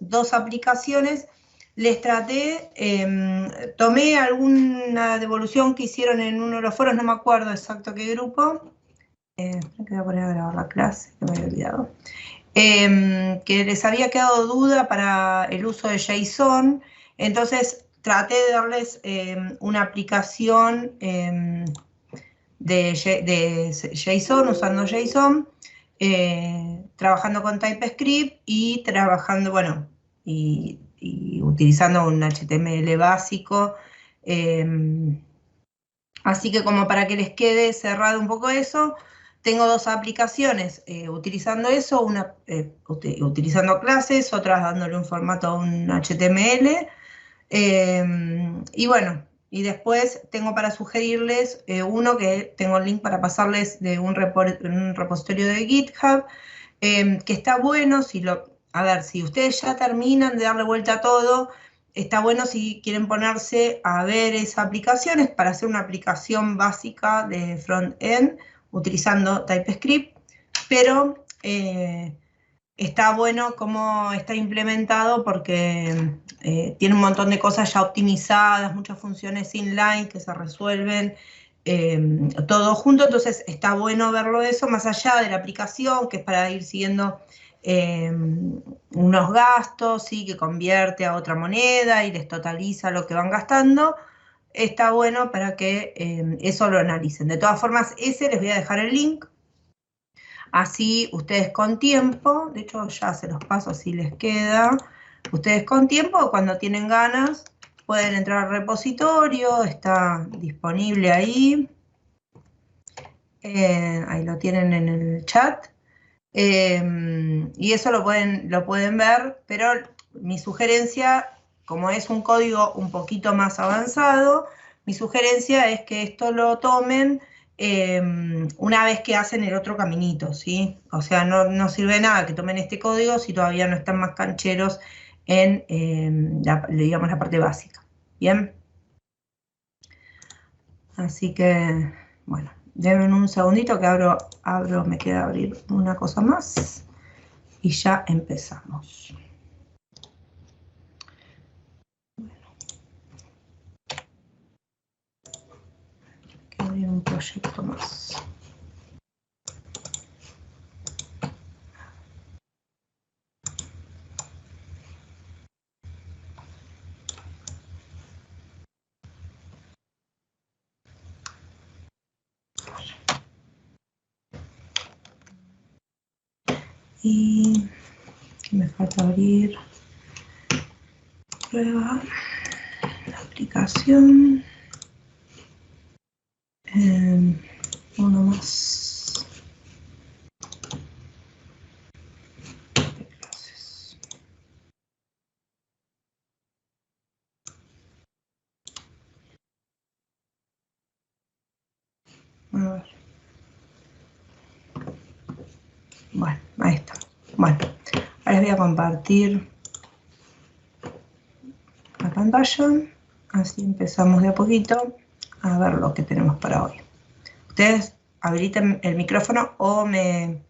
2 aplicaciones, les traté, tomé alguna devolución que hicieron en uno de los foros, no me acuerdo exacto qué grupo, que voy a poner a grabar la clase, que me había olvidado, que les había quedado duda para el uso de JSON, entonces traté de darles una aplicación de JSON, usando JSON, trabajando con TypeScript y trabajando, bueno, y utilizando un HTML básico. Así que como para que les quede cerrado un poco eso, tengo 2 aplicaciones utilizando eso, una utilizando clases, otras dándole un formato a un HTML. Y bueno, y después tengo para sugerirles uno que tengo el link para pasarles de un repositorio de GitHub, que está bueno, a ver, si ustedes ya terminan de darle vuelta a todo, está bueno si quieren ponerse a ver esas aplicaciones para hacer una aplicación básica de front-end utilizando TypeScript, pero está bueno cómo está implementado porque tiene un montón de cosas ya optimizadas, muchas funciones inline que se resuelven todo junto, entonces está bueno verlo eso, más allá de la aplicación, que es para ir siguiendo unos gastos, ¿sí? Que convierte a otra moneda y les totaliza lo que van gastando. Está bueno para que eso lo analicen. De todas formas, ese les voy a dejar el link. Así ustedes con tiempo, de hecho ya se los paso si les queda, ustedes con tiempo, cuando tienen ganas, pueden entrar al repositorio, está disponible ahí. Ahí lo tienen en el chat. Y eso lo pueden ver, pero mi sugerencia, como es un código un poquito más avanzado, mi sugerencia es que esto lo tomen una vez que hacen el otro caminito, ¿sí? O sea, no sirve de nada que tomen este código si todavía no están más cancheros en, digamos, la parte básica, ¿bien? Así que, bueno, denme un segundito que me queda abrir una cosa más y ya empezamos. Hay que abrir un proyecto más. Y me falta abrir prueba, la aplicación, uno más de clases. A ver. Bueno, ahí está. Bueno, ahora les voy a compartir la pantalla, así empezamos de a poquito a ver lo que tenemos para hoy. Ustedes habiliten el micrófono o me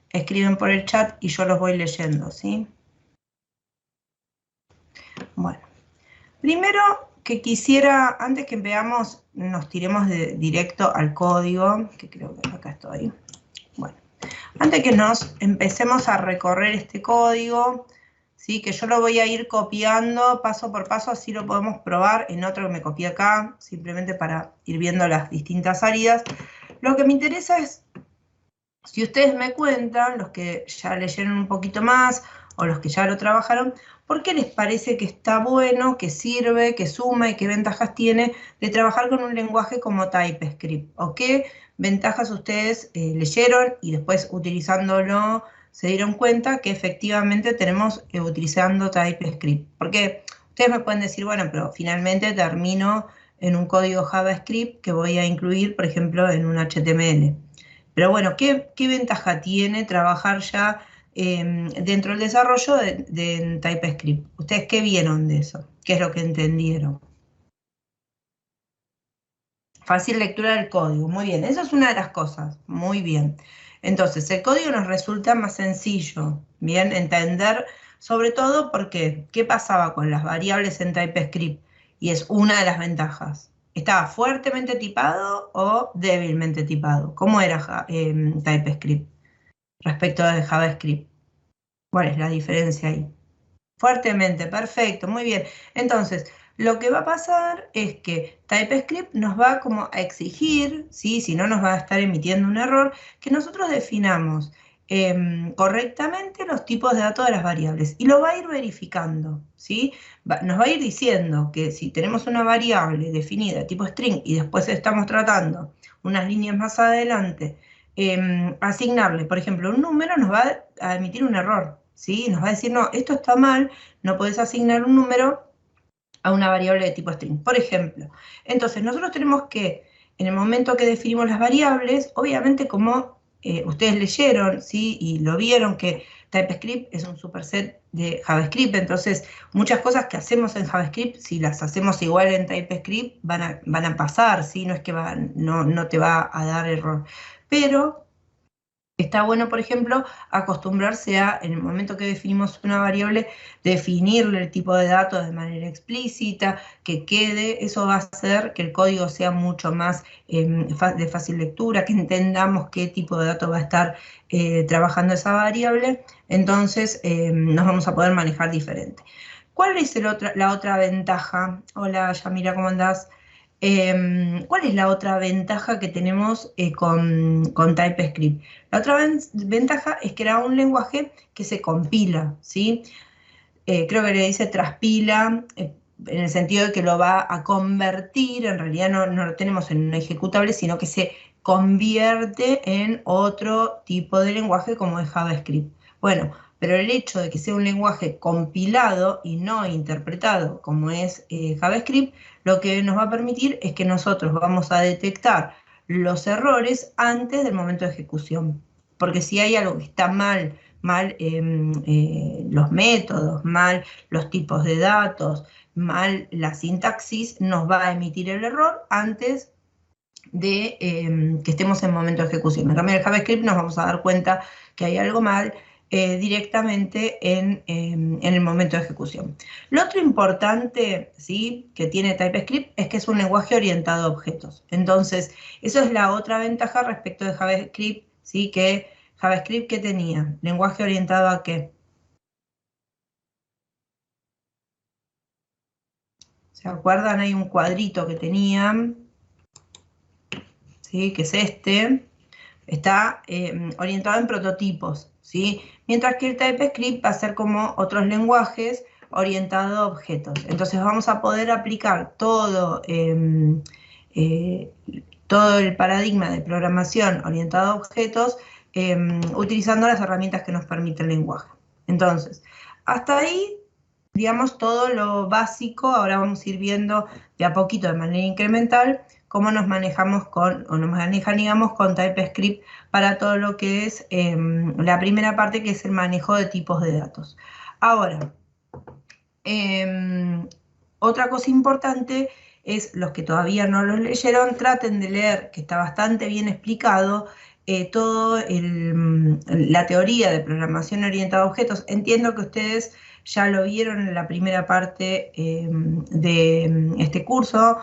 escriben por el chat y yo los voy leyendo, ¿sí? Bueno, primero que quisiera, antes que veamos, nos tiremos directo al código, que creo que acá estoy. Bueno, antes que nos empecemos a recorrer este código, ¿sí? Que yo lo voy a ir copiando paso por paso, así lo podemos probar en otro que me copié acá, simplemente para ir viendo las distintas salidas. Lo que me interesa es, si ustedes me cuentan, los que ya leyeron un poquito más, o los que ya lo trabajaron, ¿por qué les parece que está bueno, que sirve, que suma y qué ventajas tiene de trabajar con un lenguaje como TypeScript? ¿O qué ventajas ustedes leyeron y después utilizándolo se dieron cuenta que efectivamente tenemos utilizando TypeScript? Porque ustedes me pueden decir, bueno, pero finalmente termino en un código JavaScript que voy a incluir, por ejemplo, en un HTML. Pero bueno, ¿qué ventaja tiene trabajar ya dentro del desarrollo de TypeScript? ¿Ustedes qué vieron de eso? ¿Qué es lo que entendieron? Fácil lectura del código, muy bien, eso es una de las cosas, muy bien. Entonces, el código nos resulta más sencillo, bien, entender Sobre todo porque, ¿qué pasaba con las variables en TypeScript? Y es una de las ventajas. ¿Estaba fuertemente tipado o débilmente tipado? ¿Cómo era TypeScript respecto de JavaScript? ¿Cuál es la diferencia ahí? Fuertemente, perfecto, muy bien. Entonces, lo que va a pasar es que TypeScript nos va como a exigir, ¿sí? Si no nos va a estar emitiendo un error, que nosotros definamos correctamente los tipos de datos de las variables y lo va a ir verificando, ¿sí? Nos va a ir diciendo que si tenemos una variable definida tipo string y después estamos tratando unas líneas más adelante, asignarle, por ejemplo, un número, nos va a emitir un error, ¿sí? Nos va a decir, no, esto está mal, no podés asignar un número a una variable de tipo string, por ejemplo. Entonces, nosotros tenemos que, en el momento que definimos las variables, obviamente como ustedes leyeron, ¿sí? Y lo vieron, que TypeScript es un superset de JavaScript, entonces muchas cosas que hacemos en JavaScript, si las hacemos igual en TypeScript, van a pasar, ¿sí? No es que no te va a dar error. Pero está bueno, por ejemplo, acostumbrarse a, en el momento que definimos una variable, definirle el tipo de datos de manera explícita, que quede, eso va a hacer que el código sea mucho más de fácil lectura, que entendamos qué tipo de datos va a estar trabajando esa variable, entonces nos vamos a poder manejar diferente. ¿Cuál es la otra ventaja? Hola, Yamira, ¿cómo andás? ¿Cuál es la otra ventaja que tenemos con TypeScript? La otra ventaja es que era un lenguaje que se compila, ¿sí? Creo que le dice traspila, en el sentido de que lo va a convertir, en realidad no lo tenemos en un ejecutable, sino que se convierte en otro tipo de lenguaje como es JavaScript. Bueno, pero el hecho de que sea un lenguaje compilado y no interpretado como es JavaScript, lo que nos va a permitir es que nosotros vamos a detectar los errores antes del momento de ejecución. Porque si hay algo que está mal los métodos, mal los tipos de datos, mal la sintaxis, nos va a emitir el error antes de que estemos en momento de ejecución. En cambio, en el JavaScript nos vamos a dar cuenta que hay algo mal directamente en el momento de ejecución. Lo otro importante, ¿sí?, que tiene TypeScript es que es un lenguaje orientado a objetos. Entonces, eso es la otra ventaja respecto de JavaScript, ¿sí?, que JavaScript, ¿qué tenía? ¿Lenguaje orientado a qué? ¿Se acuerdan? Hay un cuadrito que tenían, ¿sí?, que es este. Está orientado en prototipos, ¿sí? Mientras que el TypeScript va a ser como otros lenguajes orientado a objetos. Entonces vamos a poder aplicar todo el paradigma de programación orientado a objetos utilizando las herramientas que nos permite el lenguaje. Entonces, hasta ahí, digamos, todo lo básico. Ahora vamos a ir viendo de a poquito, de manera incremental, cómo nos manejamos o nos manejan, digamos, con TypeScript para todo lo que es la primera parte, que es el manejo de tipos de datos. Ahora, otra cosa importante es, los que todavía no lo leyeron, traten de leer, que está bastante bien explicado, toda la teoría de programación orientada a objetos. Entiendo que ustedes ya lo vieron en la primera parte de este curso,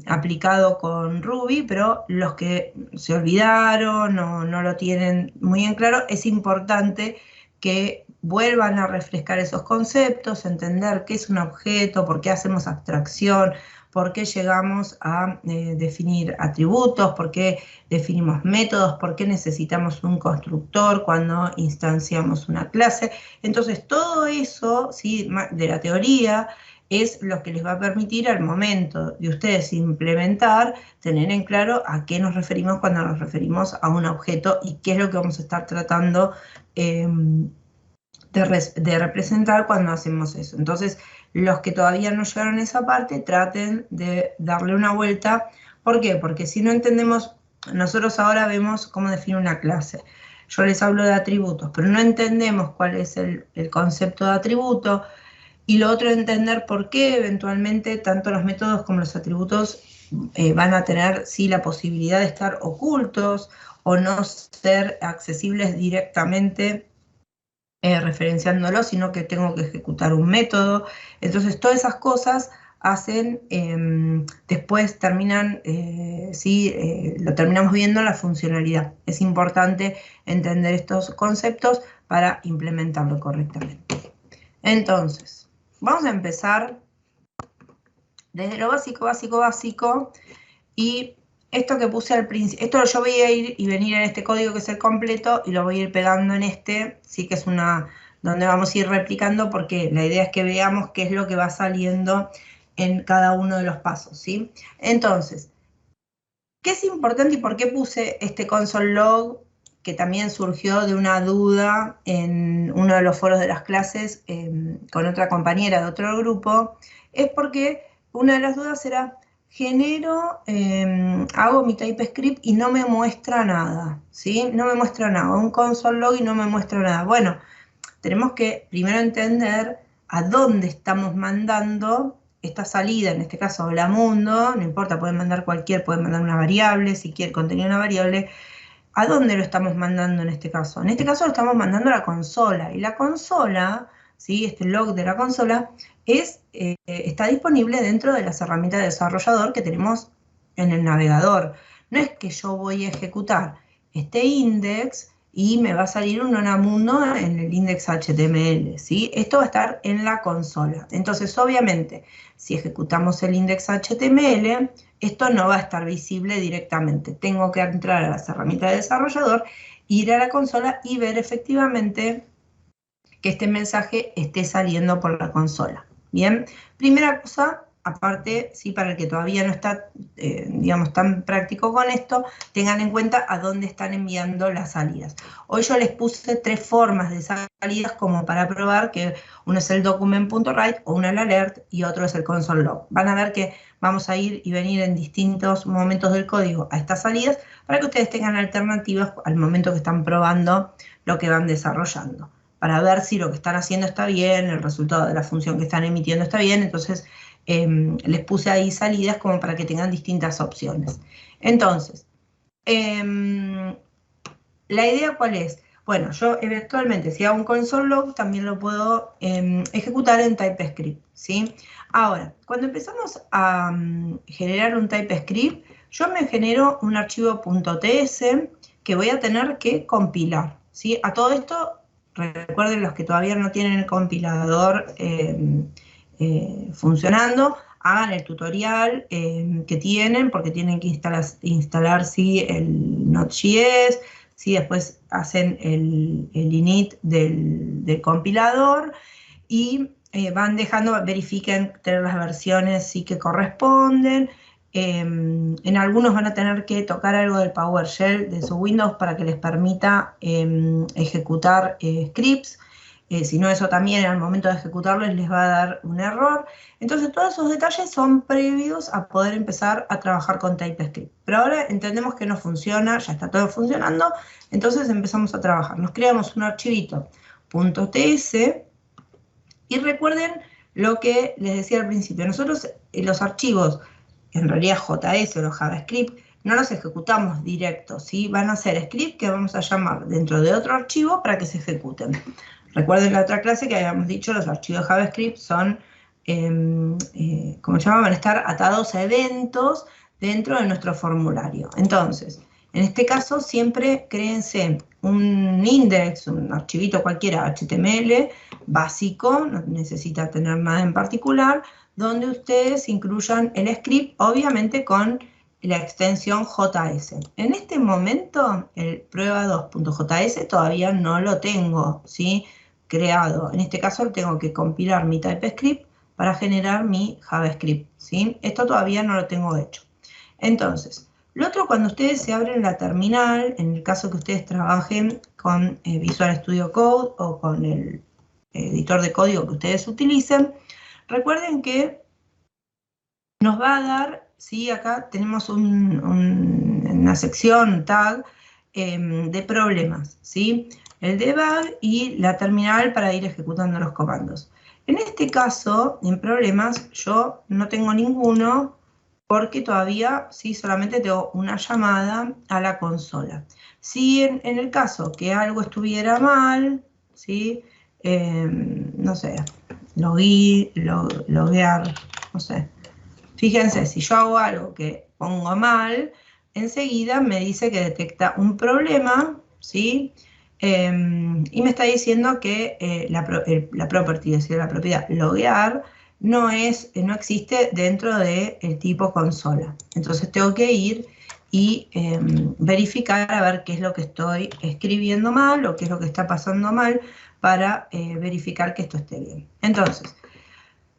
aplicado con Ruby, pero los que se olvidaron o no lo tienen muy en claro, es importante que vuelvan a refrescar esos conceptos, entender qué es un objeto, por qué hacemos abstracción, por qué llegamos a definir atributos, por qué definimos métodos, por qué necesitamos un constructor cuando instanciamos una clase. Entonces, todo eso, ¿sí?, de la teoría, es lo que les va a permitir al momento de ustedes implementar, tener en claro a qué nos referimos cuando nos referimos a un objeto y qué es lo que vamos a estar tratando de representar cuando hacemos eso. Entonces, los que todavía no llegaron a esa parte, traten de darle una vuelta. ¿Por qué? Porque si no entendemos, nosotros ahora vemos cómo definir una clase. Yo les hablo de atributos, pero no entendemos cuál es el concepto de atributo. Y lo otro, entender por qué eventualmente tanto los métodos como los atributos van a tener, sí, la posibilidad de estar ocultos o no ser accesibles directamente referenciándolo, sino que tengo que ejecutar un método. Entonces, todas esas cosas hacen, después terminan, lo terminamos viendo en la funcionalidad. Es importante entender estos conceptos para implementarlo correctamente. Entonces, vamos a empezar desde lo básico, básico, y esto que puse al principio, esto yo voy a ir y venir en este código que es el completo, y lo voy a ir pegando en este, sí que es donde vamos a ir replicando, porque la idea es que veamos qué es lo que va saliendo en cada uno de los pasos, ¿sí? Entonces, ¿qué es importante y por qué puse este console log, que también surgió de una duda en uno de los foros de las clases con otra compañera de otro grupo? Es porque una de las dudas era, hago mi TypeScript y no me muestra nada, ¿sí? No me muestra nada, un console log y no me muestra nada. Bueno, tenemos que primero entender a dónde estamos mandando esta salida, en este caso hola mundo, no importa, pueden mandar pueden mandar una variable, si quiere contener una variable. ¿A dónde lo estamos mandando en este caso? En este caso lo estamos mandando a la consola, y la consola, ¿sí? Este log de la consola está disponible dentro de las herramientas de desarrollador que tenemos en el navegador. No es que yo voy a ejecutar este index y me va a salir un hola-mundo en el index HTML, ¿sí? Esto va a estar en la consola. Entonces, obviamente, si ejecutamos el index HTML, esto no va a estar visible directamente. Tengo que entrar a las herramientas de desarrollador, ir a la consola y ver efectivamente que este mensaje esté saliendo por la consola. Bien, primera cosa, aparte, sí, para el que todavía no está, digamos, tan práctico con esto, tengan en cuenta a dónde están enviando las salidas. Hoy yo les puse 3 formas de salidas como para probar, que uno es el document.write, o uno el alert, y otro es el console log. Van a ver que vamos a ir y venir en distintos momentos del código a estas salidas, para que ustedes tengan alternativas al momento que están probando lo que van desarrollando, para ver si lo que están haciendo está bien, el resultado de la función que están emitiendo está bien. Entonces, les puse ahí salidas como para que tengan distintas opciones. Entonces, la idea ¿cuál es? Bueno, yo eventualmente, si hago un console log, también lo puedo ejecutar en TypeScript, ¿sí? Ahora, cuando empezamos a generar un TypeScript, yo me genero un archivo .ts que voy a tener que compilar, ¿sí? A todo esto, recuerden, los que todavía no tienen el compilador funcionando, hagan el tutorial que tienen, porque tienen que instalar sí, el Node.js, sí, después hacen el init del compilador, y van dejando, verifiquen tener las versiones sí que corresponden. En algunos van a tener que tocar algo del PowerShell de su Windows para que les permita ejecutar scripts. Si no, eso también al momento de ejecutarlos les va a dar un error. Entonces, todos esos detalles son previos a poder empezar a trabajar con TypeScript. Pero ahora entendemos que no funciona, ya está todo funcionando, entonces empezamos a trabajar. Nos creamos un archivito .ts, y recuerden lo que les decía al principio. Nosotros los archivos, en realidad JS o los JavaScript, no los ejecutamos directos, ¿sí? Van a ser scripts que vamos a llamar dentro de otro archivo para que se ejecuten. Recuerden la otra clase que habíamos dicho, los archivos JavaScript son, como se llama, van a estar atados a eventos dentro de nuestro formulario. Entonces, en este caso, siempre créense un index, un archivito cualquiera, HTML, básico, no necesita tener nada en particular, donde ustedes incluyan el script, obviamente con la extensión JS. En este momento, el prueba2.js todavía no lo tengo, ¿sí?, creado. En este caso, tengo que compilar mi TypeScript para generar mi JavaScript, ¿sí? Esto todavía no lo tengo hecho. Entonces, lo otro, cuando ustedes se abren la terminal, en el caso que ustedes trabajen con Visual Studio Code o con el editor de código que ustedes utilicen, recuerden que nos va a dar, ¿sí? Acá tenemos una sección, tag, de problemas, ¿sí? El debug y la terminal para ir ejecutando los comandos. En este caso, en problemas, yo no tengo ninguno, porque todavía sí solamente tengo una llamada a la consola. Si en el caso que algo estuviera mal, ¿sí?, no sé, loguear, no sé. Fíjense, si yo hago algo que pongo mal, enseguida me dice que detecta un problema, ¿sí? Y me está diciendo que la property, es decir, la propiedad loguear, no existe dentro del tipo consola. Entonces tengo que ir y verificar a ver qué es lo que estoy escribiendo mal o qué es lo que está pasando mal para verificar que esto esté bien. Entonces,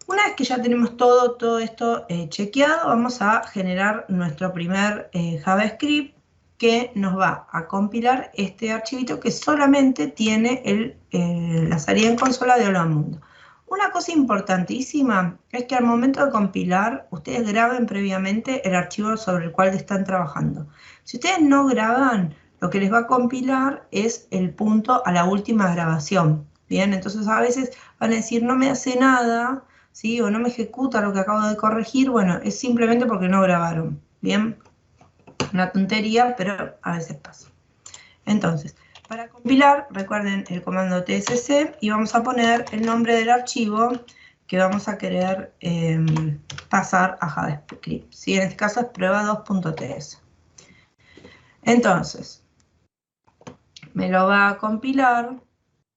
una vez que ya tenemos todo esto chequeado, vamos a generar nuestro primer JavaScript que nos va a compilar este archivito que solamente tiene la salida en consola de Hola Mundo. Una cosa importantísima es que al momento de compilar, ustedes graben previamente el archivo sobre el cual están trabajando. Si ustedes no graban, lo que les va a compilar es el punto a la última grabación. Bien, entonces a veces van a decir, no me hace nada, ¿sí? O no me ejecuta lo que acabo de corregir. Bueno, es simplemente porque no grabaron. Bien, una tontería, pero a veces pasa. Entonces, para compilar, recuerden el comando tsc y vamos a poner el nombre del archivo que vamos a querer pasar a JavaScript. ¿Sí? En este caso es prueba2.ts. Entonces, me lo va a compilar,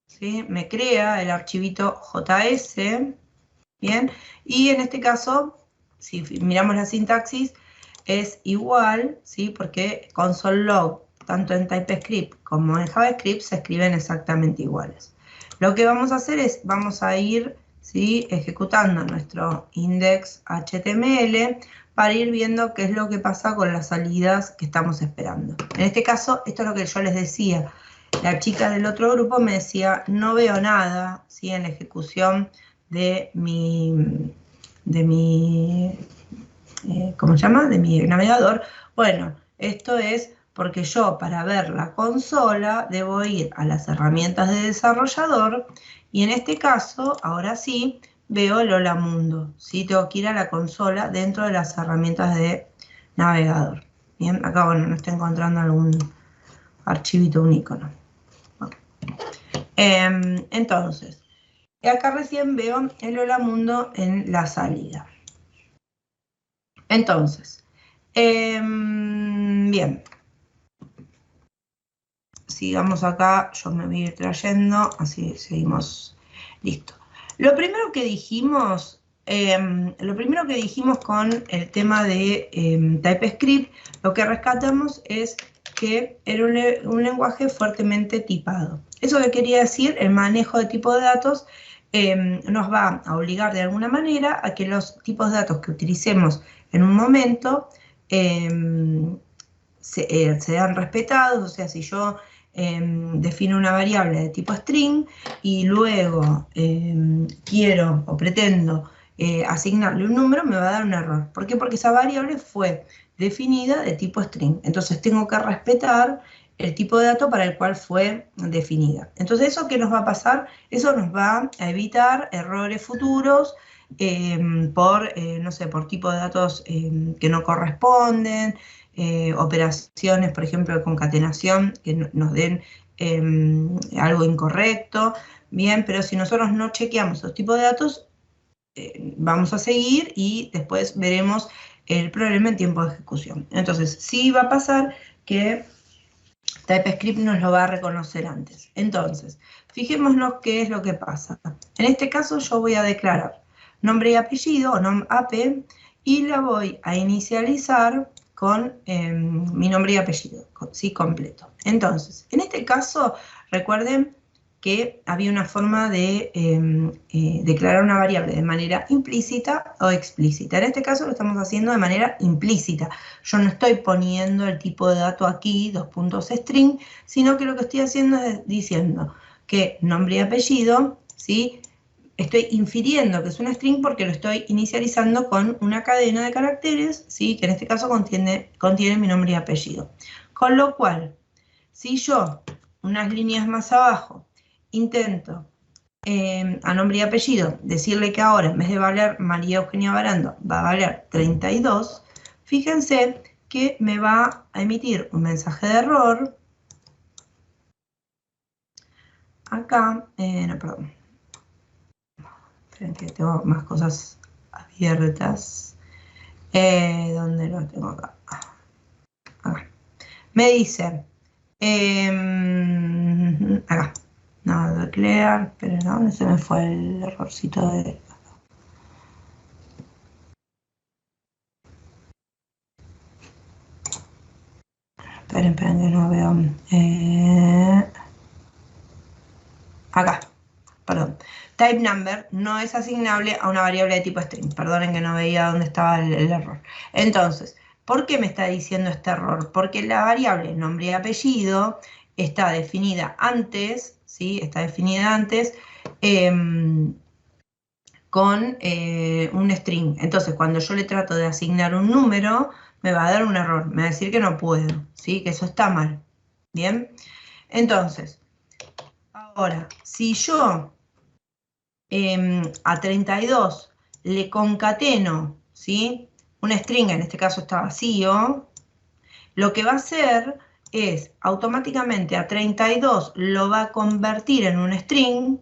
¿sí? Me crea el archivito JS, ¿bien? Y en este caso, si miramos la sintaxis, es igual, ¿sí? Porque console.log, tanto en TypeScript como en JavaScript, se escriben exactamente iguales. Lo que vamos a hacer es, vamos a ir, ¿sí? Ejecutando nuestro index.html para ir viendo qué es lo que pasa con las salidas que estamos esperando. En este caso, esto es lo que yo les decía. La chica del otro grupo me decía, no veo nada, ¿sí? En la ejecución de mi ¿cómo se llama? De mi navegador. Bueno, esto es porque yo para ver la consola debo ir a las herramientas de desarrollador y en este caso, ahora sí, veo el Hola Mundo. ¿Sí? Tengo que ir a la consola dentro de las herramientas de navegador. Bien, acá bueno, no estoy encontrando algún archivito, un icono. Bueno. Entonces, acá recién veo el Hola Mundo en la salida. Entonces, bien, sigamos acá, yo me voy a ir trayendo, así seguimos, listo. Lo primero que dijimos con el tema de TypeScript, lo que rescatamos es que era un lenguaje fuertemente tipado. Eso que quería decir, el manejo de tipo de datos nos va a obligar de alguna manera a que los tipos de datos que utilicemos en un momento sean respetados. O sea, si yo defino una variable de tipo string y luego quiero o pretendo asignarle un número, me va a dar un error. ¿Por qué? Porque esa variable fue definida de tipo string. Entonces tengo que respetar el tipo de dato para el cual fue definida. Entonces, ¿eso qué nos va a pasar? Eso nos va a evitar errores futuros no sé, por tipo de datos que no corresponden, operaciones, por ejemplo, de concatenación, que nos den algo incorrecto. Bien, pero si nosotros no chequeamos esos tipos de datos, vamos a seguir y después veremos el problema en tiempo de ejecución. Entonces, sí va a pasar que TypeScript nos lo va a reconocer antes. Entonces, fijémonos qué es lo que pasa. En este caso yo voy a declarar nombre y apellido, o nom.ap, y la voy a inicializar con mi nombre y apellido, sí, completo. Entonces, en este caso, recuerden que había una forma de declarar una variable de manera implícita o explícita. En este caso lo estamos haciendo de manera implícita. Yo no estoy poniendo el tipo de dato aquí, string, sino que lo que estoy haciendo es diciendo que nombre y apellido, ¿sí? Estoy infiriendo que es una string porque lo estoy inicializando con una cadena de caracteres, ¿sí? Que en este caso contiene mi nombre y apellido. Con lo cual, si yo, unas líneas más abajo, intento a nombre y apellido decirle que ahora en vez de valer María Eugenia Barando va a valer 32, fíjense que me va a emitir un mensaje de error acá, no, perdón. Esperen que tengo más cosas abiertas. ¿Dónde lo tengo acá? Acá. Me dice, acá. No, declare, pero no, se me fue el errorcito de... Esperen que no veo. Acá, perdón. Type number no es asignable a una variable de tipo string. Perdonen que no veía dónde estaba el error. Entonces, ¿por qué me está diciendo este error? Porque la variable nombre y apellido está definida antes, ¿sí? Está definida antes con un string. Entonces, cuando yo le trato de asignar un número, me va a dar un error. Me va a decir que no puedo, ¿sí? Que eso está mal. ¿Bien? Entonces, ahora, si yo a 32 le concateno, ¿sí? Un string, en este caso está vacío, lo que va a hacer es automáticamente a 32 lo va a convertir en un string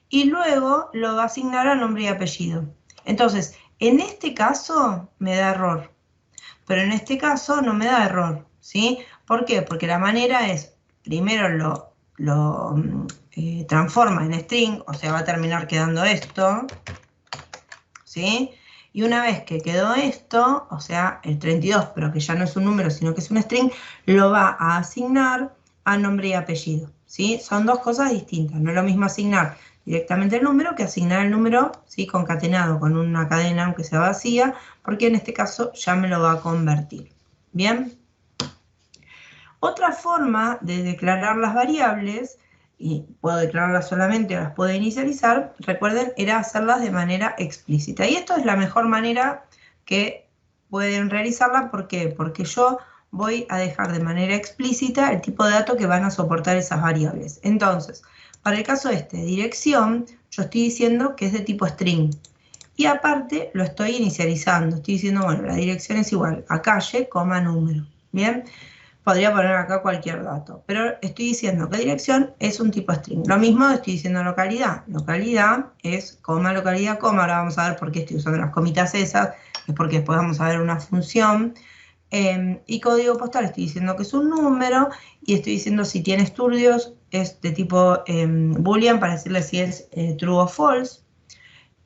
y luego lo va a asignar a nombre y apellido. Entonces, en este caso me da error, pero en este caso no me da error, ¿sí? ¿Por qué? Porque la manera es, primero lo transforma en string, o sea, va a terminar quedando esto, ¿sí? Y una vez que quedó esto, o sea, el 32, pero que ya no es un número, sino que es un string, lo va a asignar a nombre y apellido, ¿sí? Son dos cosas distintas. No es lo mismo asignar directamente el número que asignar el número, ¿sí? Concatenado con una cadena, aunque sea vacía, porque en este caso ya me lo va a convertir. ¿Bien? Otra forma de declarar las variables, y puedo declararlas solamente o las puedo inicializar, recuerden, era hacerlas de manera explícita. Y esto es la mejor manera que pueden realizarla. ¿Por qué? Porque yo voy a dejar de manera explícita el tipo de datos que van a soportar esas variables. Entonces, para el caso dirección, yo estoy diciendo que es de tipo string. Y aparte lo estoy inicializando. Estoy diciendo, bueno, la dirección es igual a calle, número. ¿Bien? Podría poner acá cualquier dato, pero estoy diciendo que dirección es un tipo string. Lo mismo estoy diciendo localidad. Localidad es coma, localidad, coma. Ahora vamos a ver por qué estoy usando las comitas esas. Es porque después vamos a ver una función. Y código postal estoy diciendo que es un número. Y estoy diciendo si tiene estudios, es de tipo boolean para decirle si es true o false.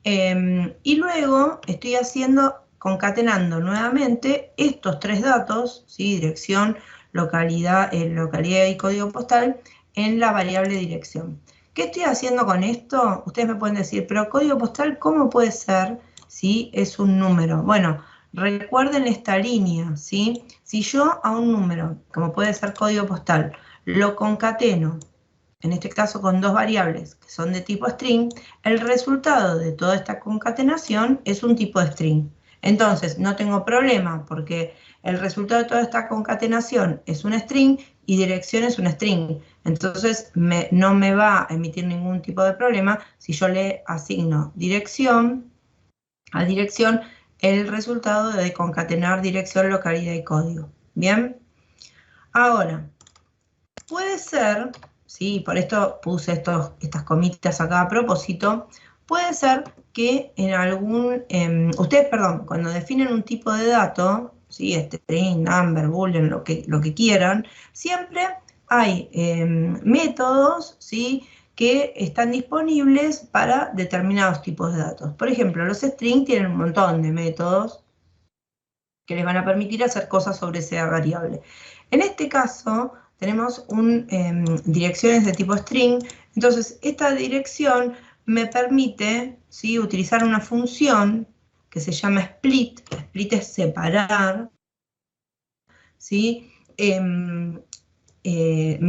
Y luego estoy concatenando nuevamente estos tres datos, ¿sí? Dirección, localidad y código postal, en la variable dirección. ¿Qué estoy haciendo con esto? Ustedes me pueden decir, pero código postal, ¿cómo puede ser si es un número? Bueno, recuerden esta línea, ¿sí? Si yo a un número, como puede ser código postal, lo concateno, en este caso con dos variables que son de tipo string, el resultado de toda esta concatenación es un tipo de string. Entonces, no tengo problema porque el resultado de toda esta concatenación es un string y dirección es un string. Entonces, no me va a emitir ningún tipo de problema si yo le asigno dirección a dirección el resultado de concatenar dirección, localidad y código. ¿Bien? Ahora, puede ser, ¿sí? Por esto puse estas comitas acá a propósito, puede ser que en ustedes, perdón, cuando definen un tipo de dato, ¿sí? String, number, boolean, lo que quieran, siempre hay métodos, ¿sí? Que están disponibles para determinados tipos de datos. Por ejemplo, los string tienen un montón de métodos que les van a permitir hacer cosas sobre esa variable. En este caso, tenemos direcciones de tipo string. Entonces, esta dirección me permite, ¿sí? Utilizar una función que se llama split. Split es separar, ¿sí? Me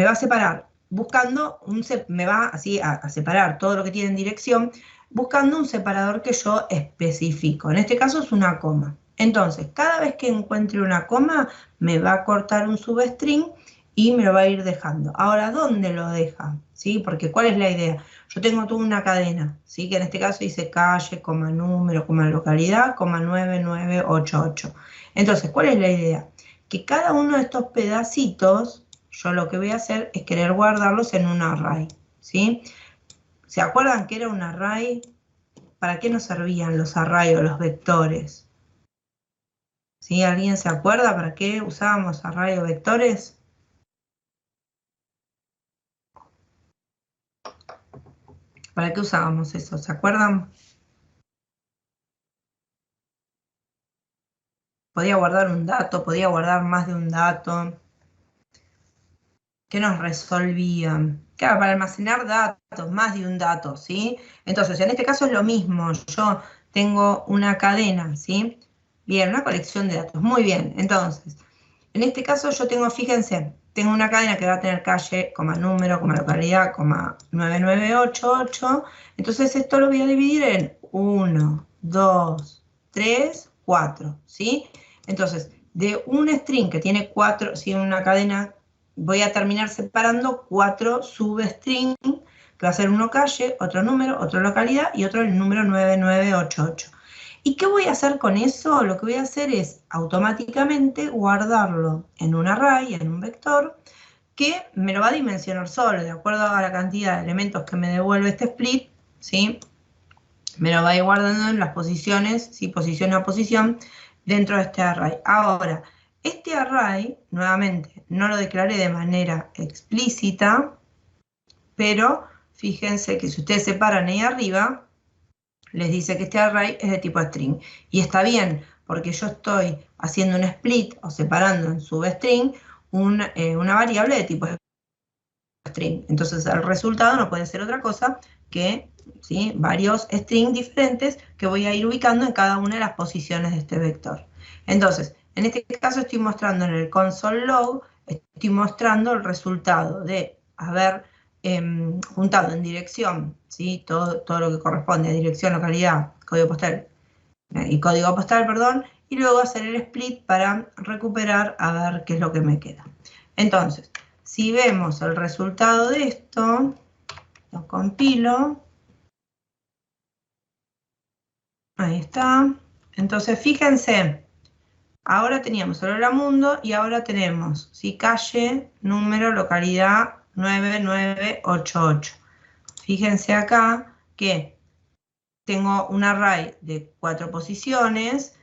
va a separar buscando me va así a separar todo lo que tiene en dirección, buscando un separador que yo especifico. En este caso es una coma. Entonces, cada vez que encuentre una coma, me va a cortar un substring y me lo va a ir dejando. Ahora, ¿dónde lo deja? ¿Sí? Porque ¿cuál es la idea? Yo tengo toda una cadena, ¿sí? Que en este caso dice calle, coma número, coma localidad, coma 9988. Entonces, ¿cuál es la idea? Que cada uno de estos pedacitos, yo lo que voy a hacer es querer guardarlos en un array, ¿sí? ¿Se acuerdan que era un array? ¿Para qué nos servían los arrays o los vectores? ¿Sí? ¿Alguien se acuerda para qué usábamos array o vectores? ¿Para qué usábamos eso? ¿Se acuerdan? Podía guardar un dato, podía guardar más de un dato. ¿Qué nos resolvían? Claro, para almacenar datos, más de un dato, ¿sí? Entonces, en este caso es lo mismo. Yo tengo una cadena, ¿sí? Bien, una colección de datos. Muy bien. Entonces, en este caso yo tengo, fíjense, tengo una cadena que va a tener calle, coma número, coma localidad, coma 9988. Entonces esto lo voy a dividir en 1, 2, 3, 4, ¿sí? Entonces, de un string que tiene 4, si una cadena, voy a terminar separando 4 substring, que va a ser uno calle, otro número, otro localidad y otro el número 9988. ¿Y qué voy a hacer con eso? Lo que voy a hacer es automáticamente guardarlo en un array, en un vector, que me lo va a dimensionar solo, de acuerdo a la cantidad de elementos que me devuelve este split, ¿sí? Me lo va a ir guardando en las posiciones, ¿sí? Posición a posición, dentro de este array. Ahora, este array, nuevamente, no lo declaré de manera explícita, pero fíjense que si ustedes se paran ahí arriba, les dice que este array es de tipo string. Y está bien, porque yo estoy haciendo un split o separando en substring una variable de tipo string. Entonces el resultado no puede ser otra cosa que, ¿sí?, varios strings diferentes que voy a ir ubicando en cada una de las posiciones de este vector. Entonces, en este caso estoy mostrando en el console log, estoy mostrando el resultado de haber juntado en dirección, ¿sí?, todo lo que corresponde a dirección, localidad, código postal perdón, y luego hacer el split para recuperar a ver qué es lo que me queda. Entonces, si vemos el resultado de esto, lo compilo. Ahí está. Entonces, fíjense, ahora teníamos Hola Mundo y ahora tenemos, ¿sí?, calle, número, localidad 9988. Fíjense acá que tengo un array de 4 posiciones.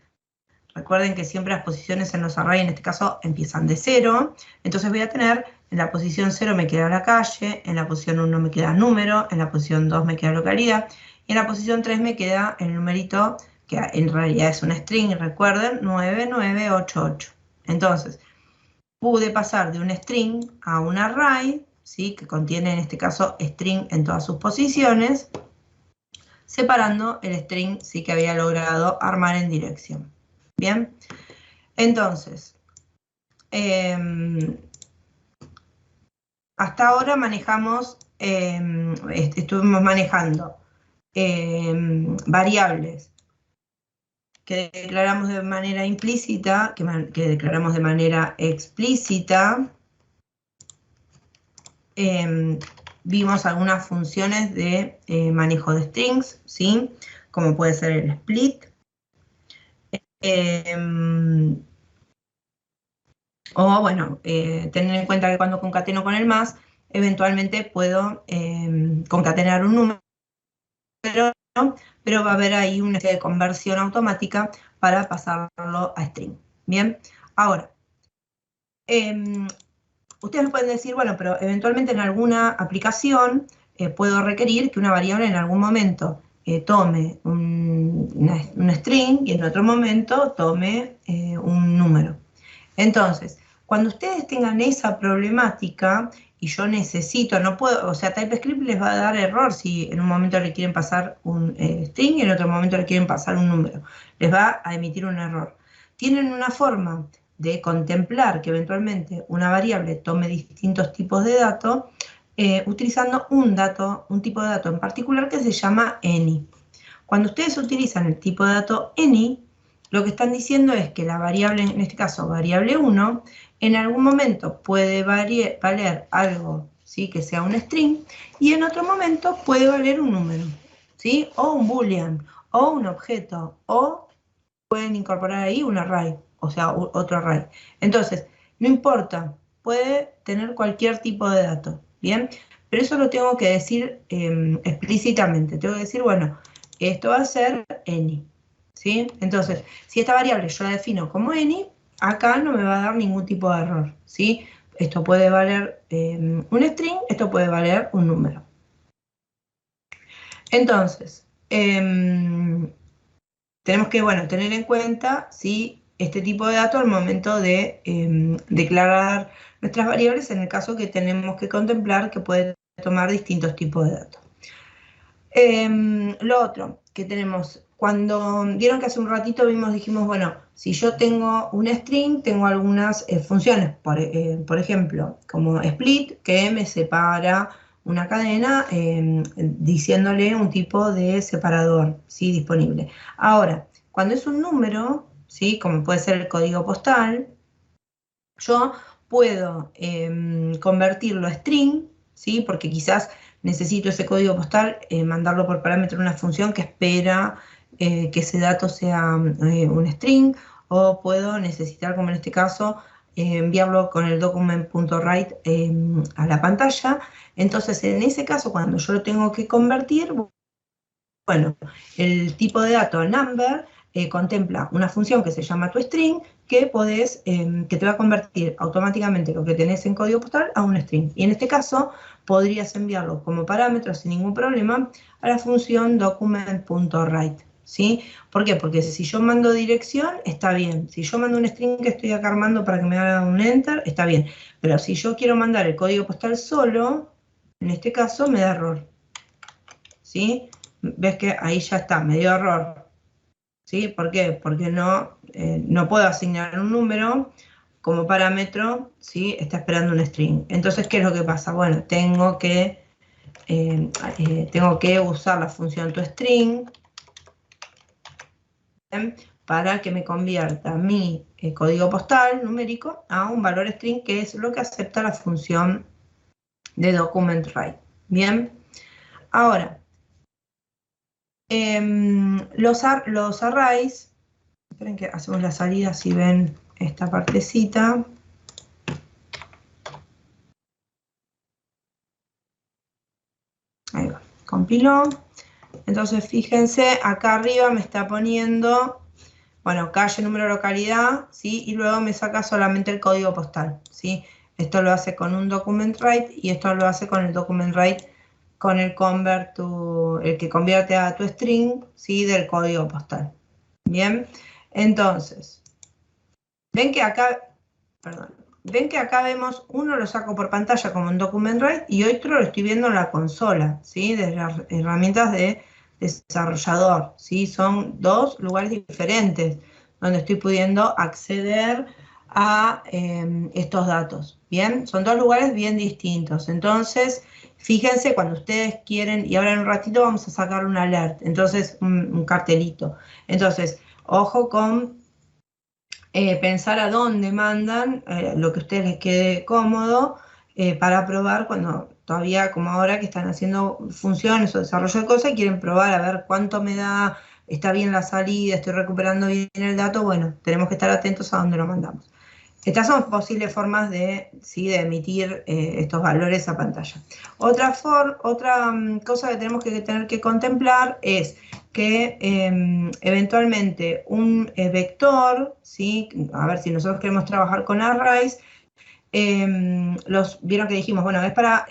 Recuerden que siempre las posiciones en los arrays, en este caso, empiezan de 0. Entonces voy a tener, en la posición 0 me queda la calle, en la posición 1 me queda número, en la posición 2 me queda localidad, y en la posición 3 me queda el numerito, que en realidad es un string, recuerden, 9988. Entonces, pude pasar de un string a un array, ¿sí?, que contiene, en este caso, string en todas sus posiciones, separando el string, sí, que había logrado armar en dirección. Bien, entonces, hasta ahora manejamos, estuvimos manejando variables que declaramos de manera implícita, que declaramos de manera explícita. Vimos algunas funciones de manejo de strings, ¿sí?, como puede ser el split. O bueno, tener en cuenta que cuando concateno con el más, eventualmente puedo concatenar un número, pero va a haber ahí una especie de conversión automática para pasarlo a string. Bien, ahora, ustedes me pueden decir, bueno, pero eventualmente en alguna aplicación puedo requerir que una variable en algún momento tome un string y en otro momento tome un número. Entonces, cuando ustedes tengan esa problemática y yo necesito, no puedo, o sea, TypeScript les va a dar error si en un momento le quieren pasar un string y en otro momento le quieren pasar un número. Les va a emitir un error. Tienen una forma de contemplar que eventualmente una variable tome distintos tipos de datos utilizando un tipo de dato en particular que se llama any. Cuando ustedes utilizan el tipo de dato any, lo que están diciendo es que la variable, en este caso variable 1, en algún momento puede valer algo, ¿sí?, que sea un string, y en otro momento puede valer un número, ¿sí?, o un boolean, o un objeto, o pueden incorporar ahí un array, o sea, otro array. Entonces, no importa, puede tener cualquier tipo de dato, ¿bien? pero eso lo tengo que decir explícitamente. Tengo que decir, bueno, esto va a ser any, ¿sí? Entonces, si esta variable yo la defino como any, acá no me va a dar ningún tipo de error, ¿sí? Esto puede valer un string, esto puede valer un número. Entonces, tenemos que, bueno, tener en cuenta si este tipo de datos al momento de declarar nuestras variables, en el caso que tenemos que contemplar que puede tomar distintos tipos de datos. Lo otro que tenemos, cuando vieron que hace un ratito dijimos, bueno, si yo tengo un string, tengo algunas funciones, por ejemplo, como split, que me separa una cadena diciéndole un tipo de separador, ¿sí? Disponible. Ahora, cuando es un número, ¿sí? Como puede ser el código postal, yo puedo convertirlo a string, ¿sí? Porque quizás necesito ese código postal, mandarlo por parámetro a una función que espera que ese dato sea un string, o puedo necesitar, como en este caso, enviarlo con el document.write a la pantalla. Entonces, en ese caso, cuando yo lo tengo que convertir, bueno, el tipo de dato number contempla una función que se llama toString, que que te va a convertir automáticamente lo que tenés en código postal a un string. Y en este caso, podrías enviarlo como parámetro sin ningún problema a la función document.write, ¿sí? ¿Por qué? Porque si yo mando dirección, está bien. Si yo mando un string que estoy acá armando para que me haga un enter, está bien. Pero si yo quiero mandar el código postal solo, en este caso me da error, ¿sí? Ves que ahí ya está, me dio error, ¿sí? ¿Por qué? Porque no puedo asignar un número como parámetro, ¿sí? Está esperando un string. Entonces, ¿qué es lo que pasa? Bueno, tengo que usar la función toString para que me convierta mi código postal numérico a un valor string, que es lo que acepta la función de document.write. Bien, ahora, los arrays, esperen que hacemos la salida si ven esta partecita. Ahí va, compiló. Entonces fíjense, acá arriba me está poniendo, bueno, calle, número, localidad, ¿sí? Y luego me saca solamente el código postal, ¿sí? Esto lo hace con un document.write y esto lo hace con el document.write con el el que convierte a tu string, ¿sí? Del código postal. Bien, entonces, ven que acá vemos, uno lo saco por pantalla como un document.write y otro lo estoy viendo en la consola, ¿sí? Desde las herramientas de desarrollador, ¿sí? Son dos lugares diferentes donde estoy pudiendo acceder a estos datos, ¿bien? Son dos lugares bien distintos. Entonces, fíjense cuando ustedes quieren, y ahora en un ratito vamos a sacar un alert, entonces un cartelito. Entonces, ojo con pensar a dónde mandan lo que a ustedes les quede cómodo para probar cuando todavía, como ahora que están haciendo funciones o desarrollo de cosas y quieren probar a ver cuánto me da, está bien la salida, estoy recuperando bien el dato. Bueno, tenemos que estar atentos a dónde lo mandamos. Estas son posibles formas de emitir estos valores a pantalla. Otra cosa que tenemos que tener que contemplar es que eventualmente un vector, ¿sí? A ver, si nosotros queremos trabajar con arrays, vieron que dijimos, bueno, es para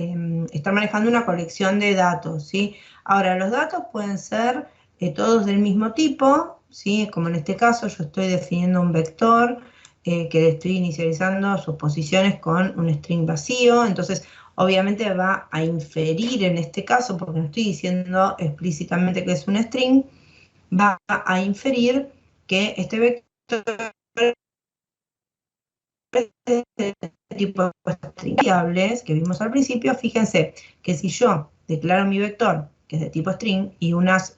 estar manejando una colección de datos, ¿sí? Ahora, los datos pueden ser todos del mismo tipo, ¿sí? Como en este caso yo estoy definiendo un vector que estoy inicializando sus posiciones con un string vacío, entonces obviamente va a inferir en este caso, porque no estoy diciendo explícitamente que es un string, va a inferir que este vector de tipo de variables que vimos al principio. Fíjense que si yo declaro mi vector, que es de tipo string, y unos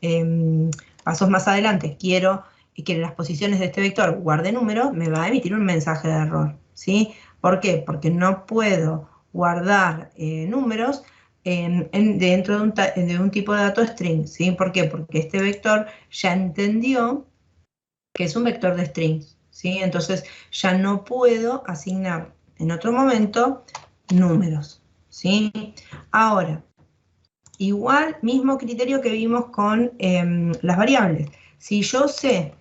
pasos más adelante quiero que en las posiciones de este vector guarde números, me va a emitir un mensaje de error, ¿sí? ¿Por qué? Porque no puedo guardar números dentro de un tipo de dato string, ¿sí? ¿Por qué? Porque este vector ya entendió que es un vector de strings, ¿sí? Entonces ya no puedo asignar en otro momento números, ¿sí? Ahora, igual, mismo criterio que vimos con las variables. Si yo sé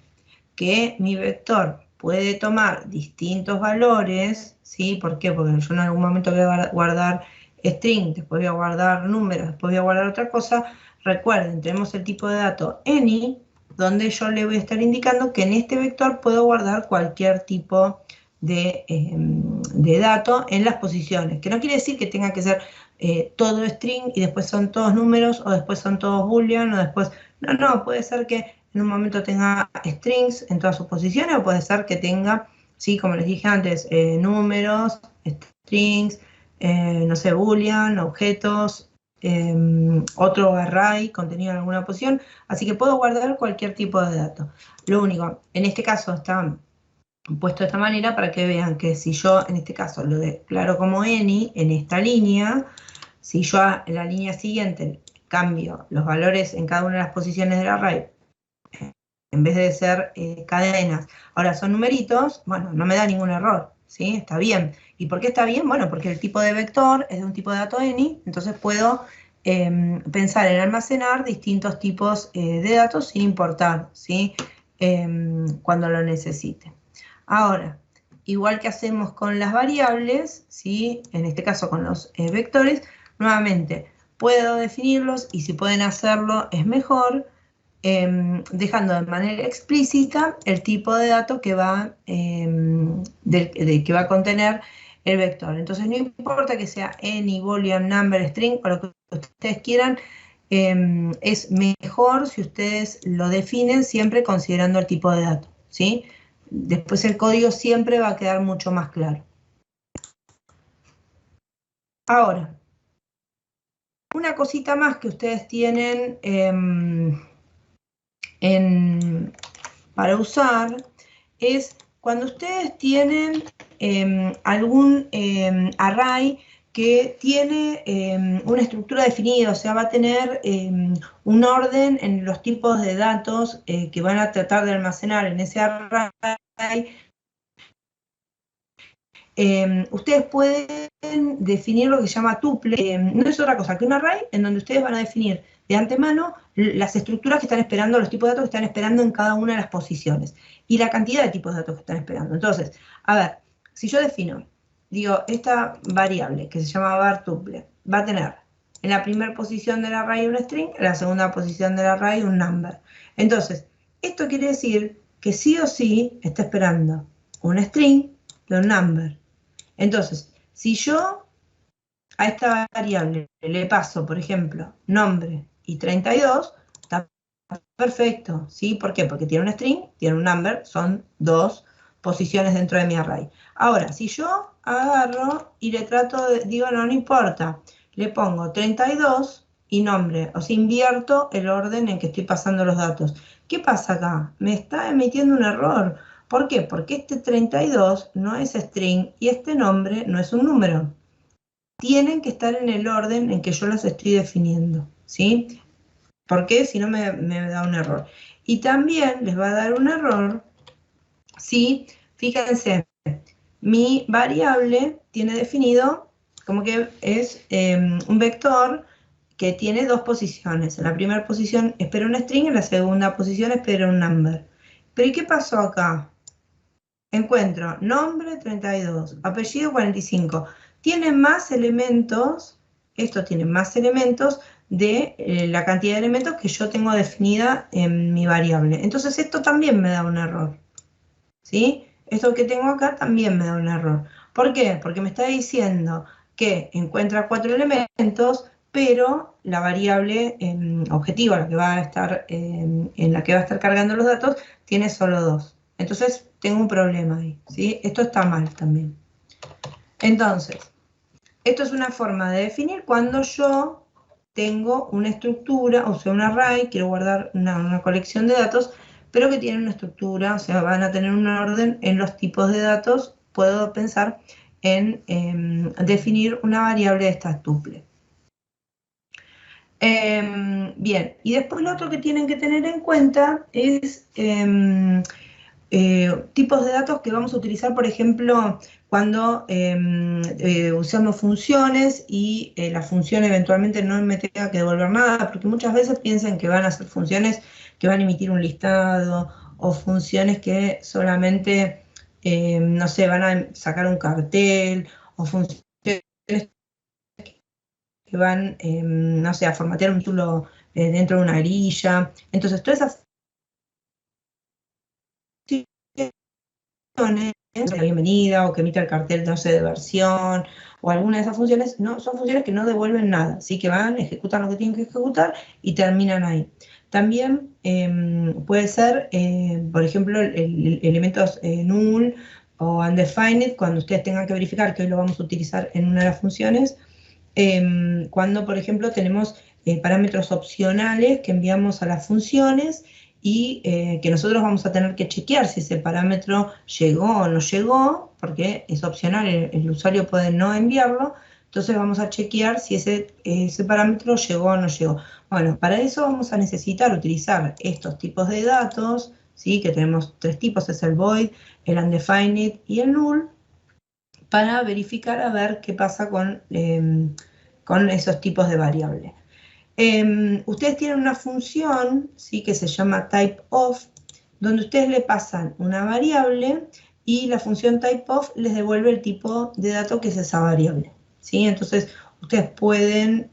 que mi vector puede tomar distintos valores, ¿sí? ¿Por qué? Porque yo en algún momento voy a guardar string, después voy a guardar números, después voy a guardar otra cosa. Recuerden, tenemos el tipo de dato any, donde yo le voy a estar indicando que en este vector puedo guardar cualquier tipo de dato en las posiciones, que no quiere decir que tenga que ser todo string y después son todos números, o después son todos boolean, o después... No, puede ser que en un momento tenga strings en todas sus posiciones, o puede ser que tenga, sí, como les dije antes, números, strings, no sé, boolean, objetos, otro array, contenido en alguna posición, así que puedo guardar cualquier tipo de dato. Lo único, en este caso está puesto de esta manera para que vean que si yo, en este caso, lo declaro como any, en esta línea, si yo en la línea siguiente cambio los valores en cada una de las posiciones del array, en vez de ser cadenas, ahora son numeritos, bueno, no me da ningún error, ¿sí? Está bien. ¿Y por qué está bien? Bueno, porque el tipo de vector es de un tipo de dato any, entonces puedo pensar en almacenar distintos tipos de datos sin importar, ¿sí? Cuando lo necesite. Ahora, igual que hacemos con las variables, ¿sí? En este caso con los vectores, nuevamente puedo definirlos, y si pueden hacerlo es mejor, dejando de manera explícita el tipo de dato que va, que va a contener el vector. Entonces no importa que sea any, boolean, number, string, o lo que ustedes quieran, es mejor si ustedes lo definen siempre considerando el tipo de dato, ¿sí? Después el código siempre va a quedar mucho más claro. Ahora, una cosita más que ustedes tienen para usar es cuando ustedes tienen algún array que tiene una estructura definida, o sea, va a tener un orden en los tipos de datos que van a tratar de almacenar en ese array. Ustedes pueden definir lo que se llama tuple, no es otra cosa que un array en donde ustedes van a definir de antemano las estructuras que están esperando, los tipos de datos que están esperando en cada una de las posiciones, y la cantidad de tipos de datos que están esperando. Entonces, a ver, si yo defino, digo, esta variable que se llama var tuple, va a tener en la primera posición del array un string, en la segunda posición del array un number. Entonces, esto quiere decir que sí o sí está esperando un string y un number. Entonces, si yo a esta variable le paso, por ejemplo, nombre y 32, está perfecto, ¿sí? ¿Por qué? Porque tiene un string, tiene un number, son dos posiciones dentro de mi array. Ahora, si yo agarro y le trato de, digo, no importa, le pongo 32 y nombre, o sea, invierto el orden en que estoy pasando los datos. ¿Qué pasa acá? Me está emitiendo un error. ¿Por qué? Porque este 32 no es string y este nombre no es un número. Tienen que estar en el orden en que yo los estoy definiendo, ¿sí? Porque si no me da un error. Y también les va a dar un error si, fíjense, mi variable tiene definido como que es un vector que tiene dos posiciones. En la primera posición espera un string, en la segunda posición espera un number. Pero ¿y qué pasó acá? Encuentro nombre 32, apellido 45. Tiene más elementos, esto tiene más elementos de la cantidad de elementos que yo tengo definida en mi variable. Entonces esto también me da un error, ¿sí? Esto que tengo acá también me da un error. ¿Por qué? Porque me está diciendo que encuentra 4 elementos, pero la variable objetiva, la que va a estar, en la que va a estar cargando los datos, tiene solo 2. Entonces tengo un problema ahí, ¿sí? Esto está mal también. Entonces, esto es una forma de definir cuando yo tengo una estructura, o sea, un array, quiero guardar una colección de datos, pero que tiene una estructura, o sea, van a tener un orden en los tipos de datos. Puedo pensar en definir una variable de esta tuple. Bien, y después lo otro que tienen que tener en cuenta es tipos de datos que vamos a utilizar, por ejemplo, cuando usamos funciones y la función eventualmente no me tenga que devolver nada, porque muchas veces piensan que van a ser funciones que van a emitir un listado, o funciones que solamente, no sé, van a sacar un cartel, o funciones que van, no sé, a formatear un título dentro de una grilla. Entonces, todas esas funciones, la bienvenida, o que emita el cartel, no sé, de versión, o alguna de esas funciones, no, son funciones que no devuelven nada, sí que van, ejecutan lo que tienen que ejecutar y terminan ahí. También puede ser, por ejemplo, elementos null o undefined, cuando ustedes tengan que verificar, que hoy lo vamos a utilizar en una de las funciones, cuando, por ejemplo, tenemos parámetros opcionales que enviamos a las funciones y que nosotros vamos a tener que chequear si ese parámetro llegó o no llegó, porque es opcional, el usuario puede no enviarlo, entonces vamos a chequear si ese parámetro llegó o no llegó. Bueno, para eso vamos a necesitar utilizar estos tipos de datos, ¿sí? Que tenemos tres tipos, es el void, el undefined y el null, para verificar a ver qué pasa con esos tipos de variables. Ustedes tienen una función, ¿sí? Que se llama typeOf, donde ustedes le pasan una variable y la función typeOf les devuelve el tipo de dato que es esa variable, ¿sí? Entonces, ustedes pueden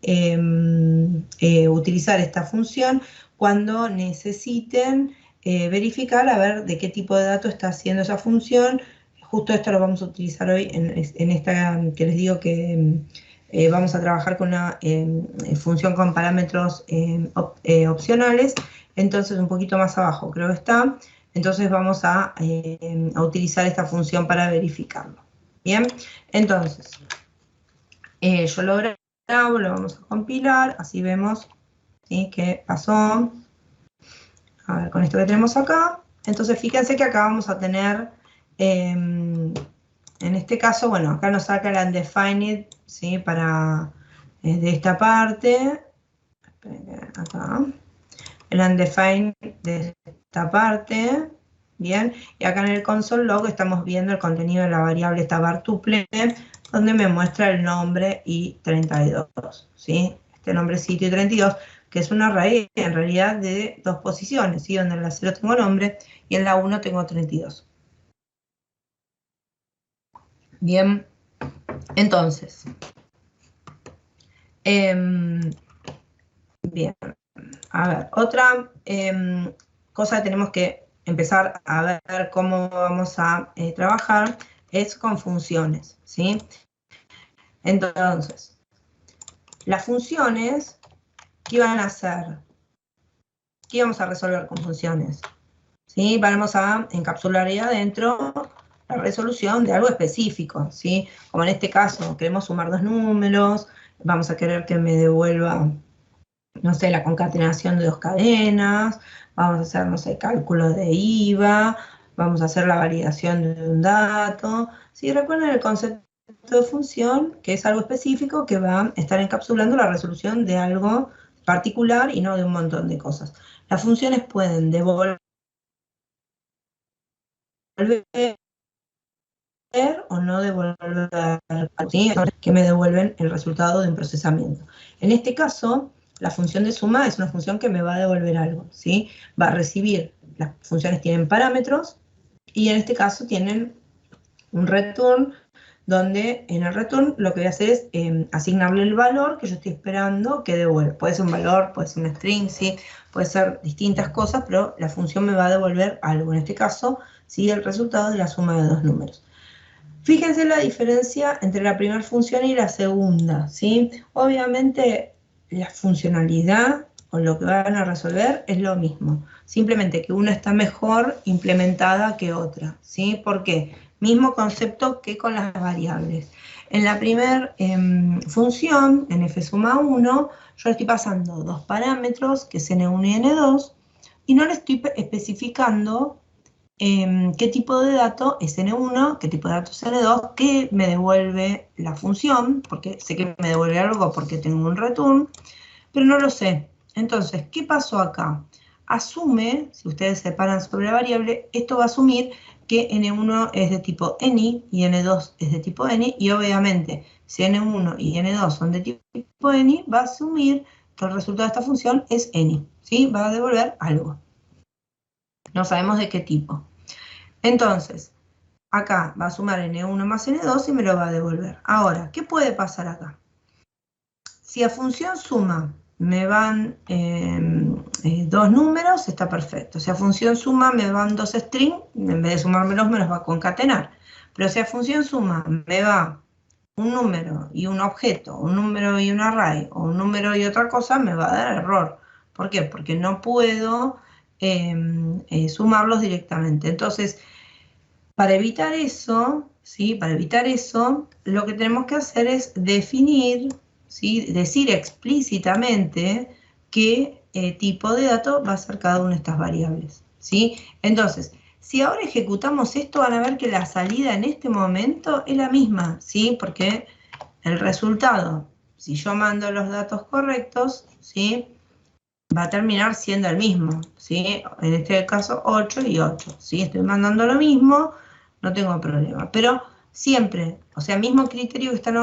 utilizar esta función cuando necesiten verificar a ver de qué tipo de dato está haciendo esa función. Justo esto lo vamos a utilizar hoy en esta que les digo que vamos a trabajar con una función con parámetros opcionales, entonces un poquito más abajo creo que está, entonces vamos a utilizar esta función para verificarlo. Bien, entonces yo lo grabo, lo vamos a compilar, así vemos, ¿sí? Qué pasó. A ver, con esto que tenemos acá, entonces fíjense que acá vamos a tener, en este caso, bueno, acá nos saca el undefined, ¿sí? Para, de esta parte, acá, el undefined de esta parte, bien, y acá en el console log estamos viendo el contenido de la variable esta var tuple, donde me muestra el nombre y 32, ¿sí? Este nombre sitio y 32, que es un array en realidad de dos posiciones, ¿sí? Donde en la 0 tengo nombre y en la 1 tengo 32. Bien, entonces, bien, a ver, otra cosa que tenemos que empezar a ver cómo vamos a trabajar es con funciones, ¿sí? Entonces, las funciones, ¿qué van a hacer? ¿Qué vamos a resolver con funciones? ¿Sí? Vamos a encapsular ahí adentro la resolución de algo específico, ¿sí? Como en este caso, queremos sumar dos números, vamos a querer que me devuelva, no sé, la concatenación de dos cadenas, vamos a hacer, no sé, cálculo de IVA, vamos a hacer la validación de un dato. ¿Sí? Recuerden el concepto de función, que es algo específico que va a estar encapsulando la resolución de algo particular y no de un montón de cosas. Las funciones pueden devolver o no devolver, ¿sí? Que me devuelven el resultado de un procesamiento. En este caso, la función de suma es una función que me va a devolver algo, ¿sí? Va a recibir, las funciones tienen parámetros, y en este caso tienen un return, donde en el return lo que voy a hacer es asignarle el valor que yo estoy esperando que devuelva. Puede ser un valor, puede ser una string, ¿sí? Puede ser distintas cosas, pero la función me va a devolver algo. En este caso, ¿sí? El resultado de la suma de dos números. Fíjense la diferencia entre la primera función y la segunda, ¿sí? Obviamente la funcionalidad o lo que van a resolver es lo mismo, simplemente que una está mejor implementada que otra, ¿sí? ¿Por qué? Mismo concepto que con las variables. En la primera función, en f suma 1, yo estoy pasando dos parámetros, que es n1 y n2, y no le estoy especificando qué tipo de dato es N1, qué tipo de dato es N2, qué me devuelve la función, porque sé que me devuelve algo porque tengo un return, pero no lo sé. Entonces, ¿qué pasó acá? asume, si ustedes separan sobre la variable, esto va a asumir que N1 es de tipo any y N2 es de tipo any, y obviamente, si N1 y N2 son de tipo any, va a asumir que el resultado de esta función es any, ¿sí? Va a devolver algo. No sabemos de qué tipo. Entonces, acá va a sumar N1 más N2 y me lo va a devolver. Ahora, ¿qué puede pasar acá? Si a función suma me van dos números, está perfecto. Si a función suma me van dos strings, en vez de sumármelos me los va a concatenar. Pero si a función suma me va un número y un objeto, un número y un array, o un número y otra cosa, me va a dar error. ¿Por qué? Porque no puedo sumarlos directamente. Entonces, para evitar eso, ¿sí? Para evitar eso, lo que tenemos que hacer es definir, ¿sí? Decir explícitamente qué tipo de dato va a ser cada una de estas variables, ¿sí? Entonces, si ahora ejecutamos esto, van a ver que la salida en este momento es la misma, ¿sí? Porque el resultado, si yo mando los datos correctos, ¿sí? Va a terminar siendo el mismo, ¿sí? En este caso 8 y 8, ¿sí? Estoy mandando lo mismo, no tengo problema. Pero siempre, o sea, mismo criterio que están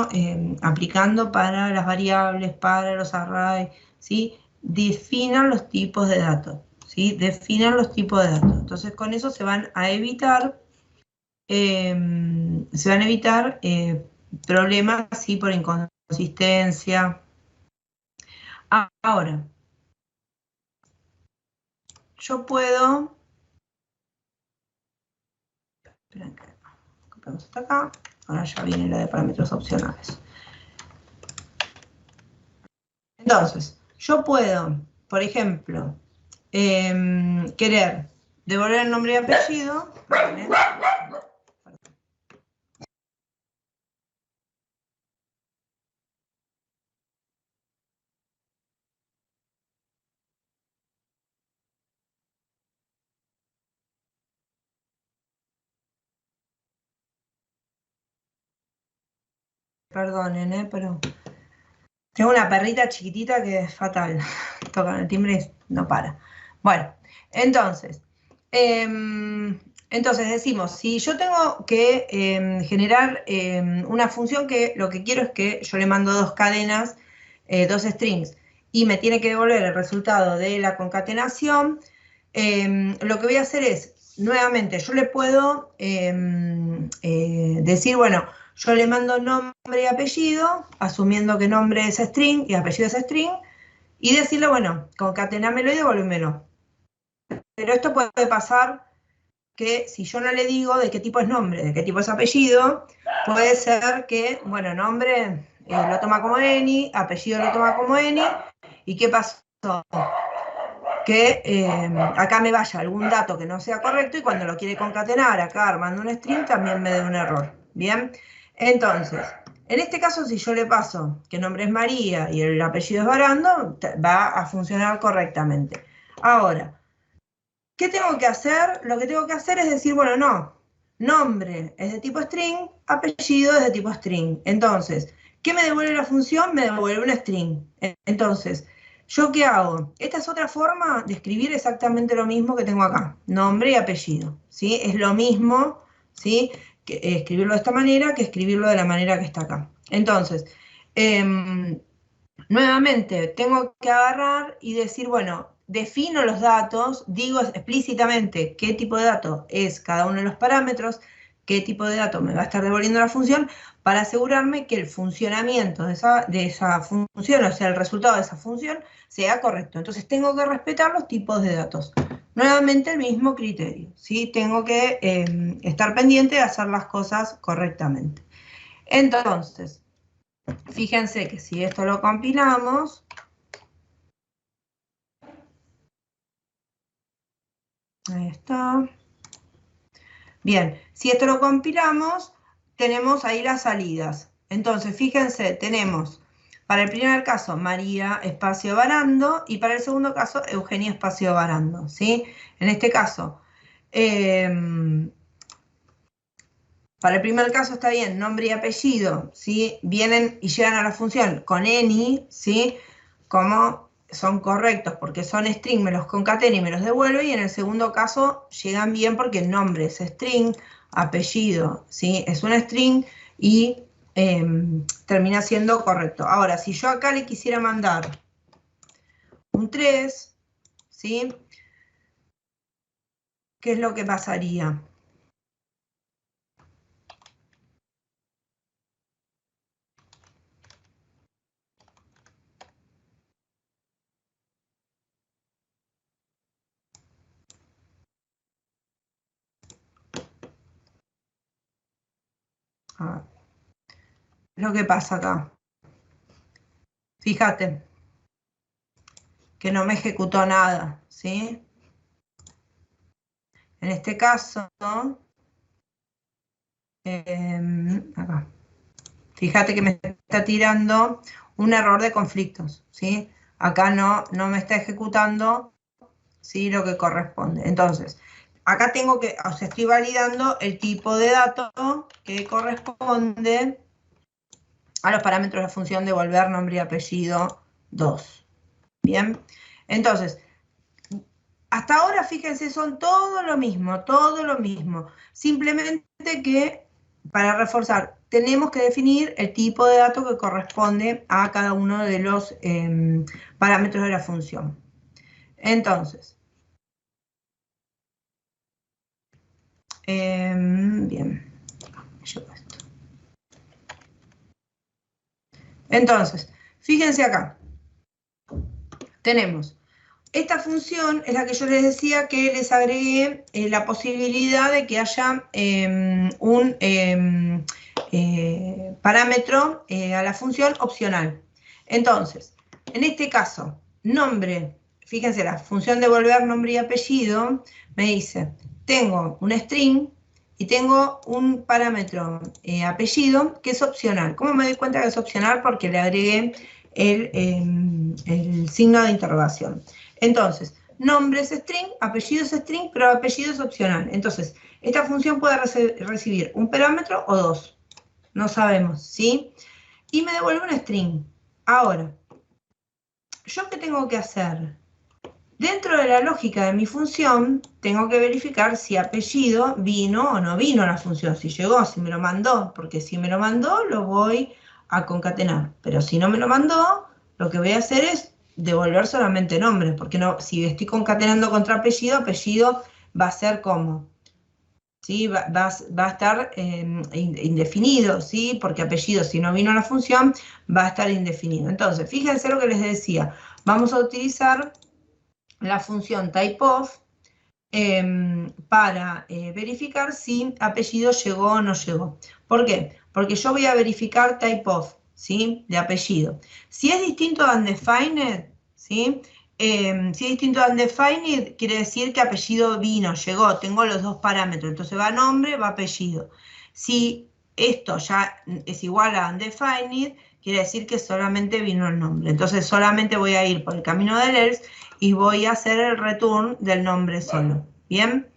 aplicando para las variables, para los arrays, ¿sí? Definan los tipos de datos, ¿sí? Definan los tipos de datos. Entonces con eso se van a evitar, problemas, ¿sí? Por inconsistencia. Ahora, yo puedo... Esperen que copiamos hasta acá. Ahora ya viene la de parámetros opcionales. Entonces, yo puedo, por ejemplo, querer devolver el nombre y apellido. Perdonen, pero tengo una perrita chiquitita que es fatal. Tocan el timbre y no para. Bueno, entonces, decimos, si yo tengo que generar una función que lo que quiero es que yo le mando dos cadenas, dos strings, y me tiene que devolver el resultado de la concatenación, lo que voy a hacer es, nuevamente, yo le puedo decir, bueno, yo le mando nombre y apellido, asumiendo que nombre es string y apellido es string, y decirle, bueno, concatenámelo y devolvémelo. Pero esto puede pasar que si yo no le digo de qué tipo es nombre, de qué tipo es apellido, puede ser que, bueno, nombre lo toma como any, apellido lo toma como any, ¿y qué pasó? Que acá me vaya algún dato que no sea correcto y cuando lo quiere concatenar acá armando un string también me dé un error. Bien, entonces, en este caso si yo le paso que el nombre es María y el apellido es Barando, va a funcionar correctamente. Ahora, ¿qué tengo que hacer? Lo que tengo que hacer es decir, bueno, no, nombre es de tipo string, apellido es de tipo string. Entonces, ¿qué me devuelve la función? Me devuelve un string. Entonces, ¿yo qué hago? Esta es otra forma de escribir exactamente lo mismo que tengo acá, nombre y apellido, ¿sí? Es lo mismo, ¿sí? Que, escribirlo de esta manera que escribirlo de la manera que está acá. Entonces, nuevamente, tengo que agarrar y decir, bueno, defino los datos, digo explícitamente qué tipo de dato es cada uno de los parámetros, qué tipo de dato me va a estar devolviendo la función, para asegurarme que el funcionamiento de esa función, o sea, el resultado de esa función, sea correcto. Entonces tengo que respetar los tipos de datos. Nuevamente el mismo criterio, ¿sí? Tengo que estar pendiente de hacer las cosas correctamente. Entonces, fíjense que si esto lo compilamos, ahí está. Bien, si esto lo compilamos, tenemos ahí las salidas. Entonces, fíjense, tenemos para el primer caso María espacio Barando y para el segundo caso Eugenia espacio Barando, ¿sí? En este caso, para el primer caso está bien, nombre y apellido, ¿sí? Vienen y llegan a la función con any, ¿sí? Como son correctos porque son string, me los concatena y me los devuelve, y en el segundo caso llegan bien porque el nombre es string, apellido, ¿sí? Es un string y termina siendo correcto. Ahora, si yo acá le quisiera mandar un 3, ¿sí? ¿Qué es lo que pasaría? A ver, lo que pasa acá. Fíjate que no me ejecutó nada, ¿sí? En este caso, acá. Fíjate que me está tirando un error de conflictos, ¿sí? Acá no me está ejecutando, ¿sí? Lo que corresponde. Entonces, acá tengo que, o sea, estoy validando el tipo de dato que corresponde a los parámetros de la función devolver nombre y apellido 2. Bien, entonces, hasta ahora, fíjense, son todo lo mismo, todo lo mismo. Simplemente que, para reforzar, tenemos que definir el tipo de dato que corresponde a cada uno de los parámetros de la función. Entonces, bien, llevo esto. Entonces, fíjense acá, tenemos esta función, es la que yo les decía que les agregué la posibilidad de que haya un parámetro a la función opcional. Entonces, en este caso, nombre, fíjense, la función devolver nombre y apellido me dice, tengo un string y tengo un parámetro apellido que es opcional. ¿Cómo me doy cuenta que es opcional? Porque le agregué el signo de interrogación. Entonces, nombre es string, apellido es string, pero apellido es opcional. Entonces, esta función puede recibir un parámetro o dos. No sabemos, ¿sí? Y me devuelve un string. Ahora, ¿yo qué tengo que hacer? Dentro de la lógica de mi función, tengo que verificar si apellido vino o no vino a la función, si llegó, si me lo mandó, porque si me lo mandó, lo voy a concatenar. Pero si no me lo mandó, lo que voy a hacer es devolver solamente nombre, porque no, si estoy concatenando contra apellido, apellido va a ser como, ¿sí? Va a estar indefinido, ¿sí? Porque apellido, si no vino a la función, va a estar indefinido. Entonces, fíjense lo que les decía, vamos a utilizar la función typeof para verificar si apellido llegó o no llegó. ¿Por qué? Porque yo voy a verificar typeof, ¿sí? De apellido. Si es distinto a undefined, ¿sí? Si es distinto a undefined, quiere decir que apellido vino, llegó, tengo los dos parámetros, entonces va nombre, va apellido. Si esto ya es igual a undefined, quiere decir que solamente vino el nombre. Entonces solamente voy a ir por el camino del else y voy a hacer el return del nombre solo. ¿Bien?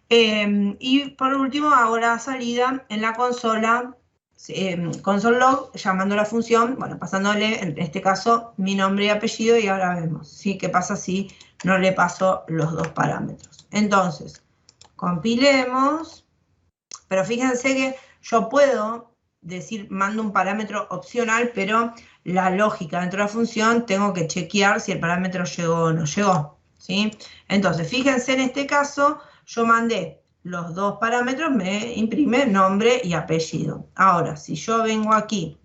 Y por último hago la salida en la consola, console log, llamando la función, bueno, pasándole en este caso mi nombre y apellido, y ahora vemos, ¿sí? ¿Qué pasa si no le paso los dos parámetros? Entonces, compilemos, pero fíjense que yo puedo decir, mando un parámetro opcional, pero la lógica dentro de la función tengo que chequear si el parámetro llegó o no llegó, ¿sí? Entonces, fíjense en este caso, yo mandé los dos parámetros, me imprime nombre y apellido. Ahora, si yo vengo aquí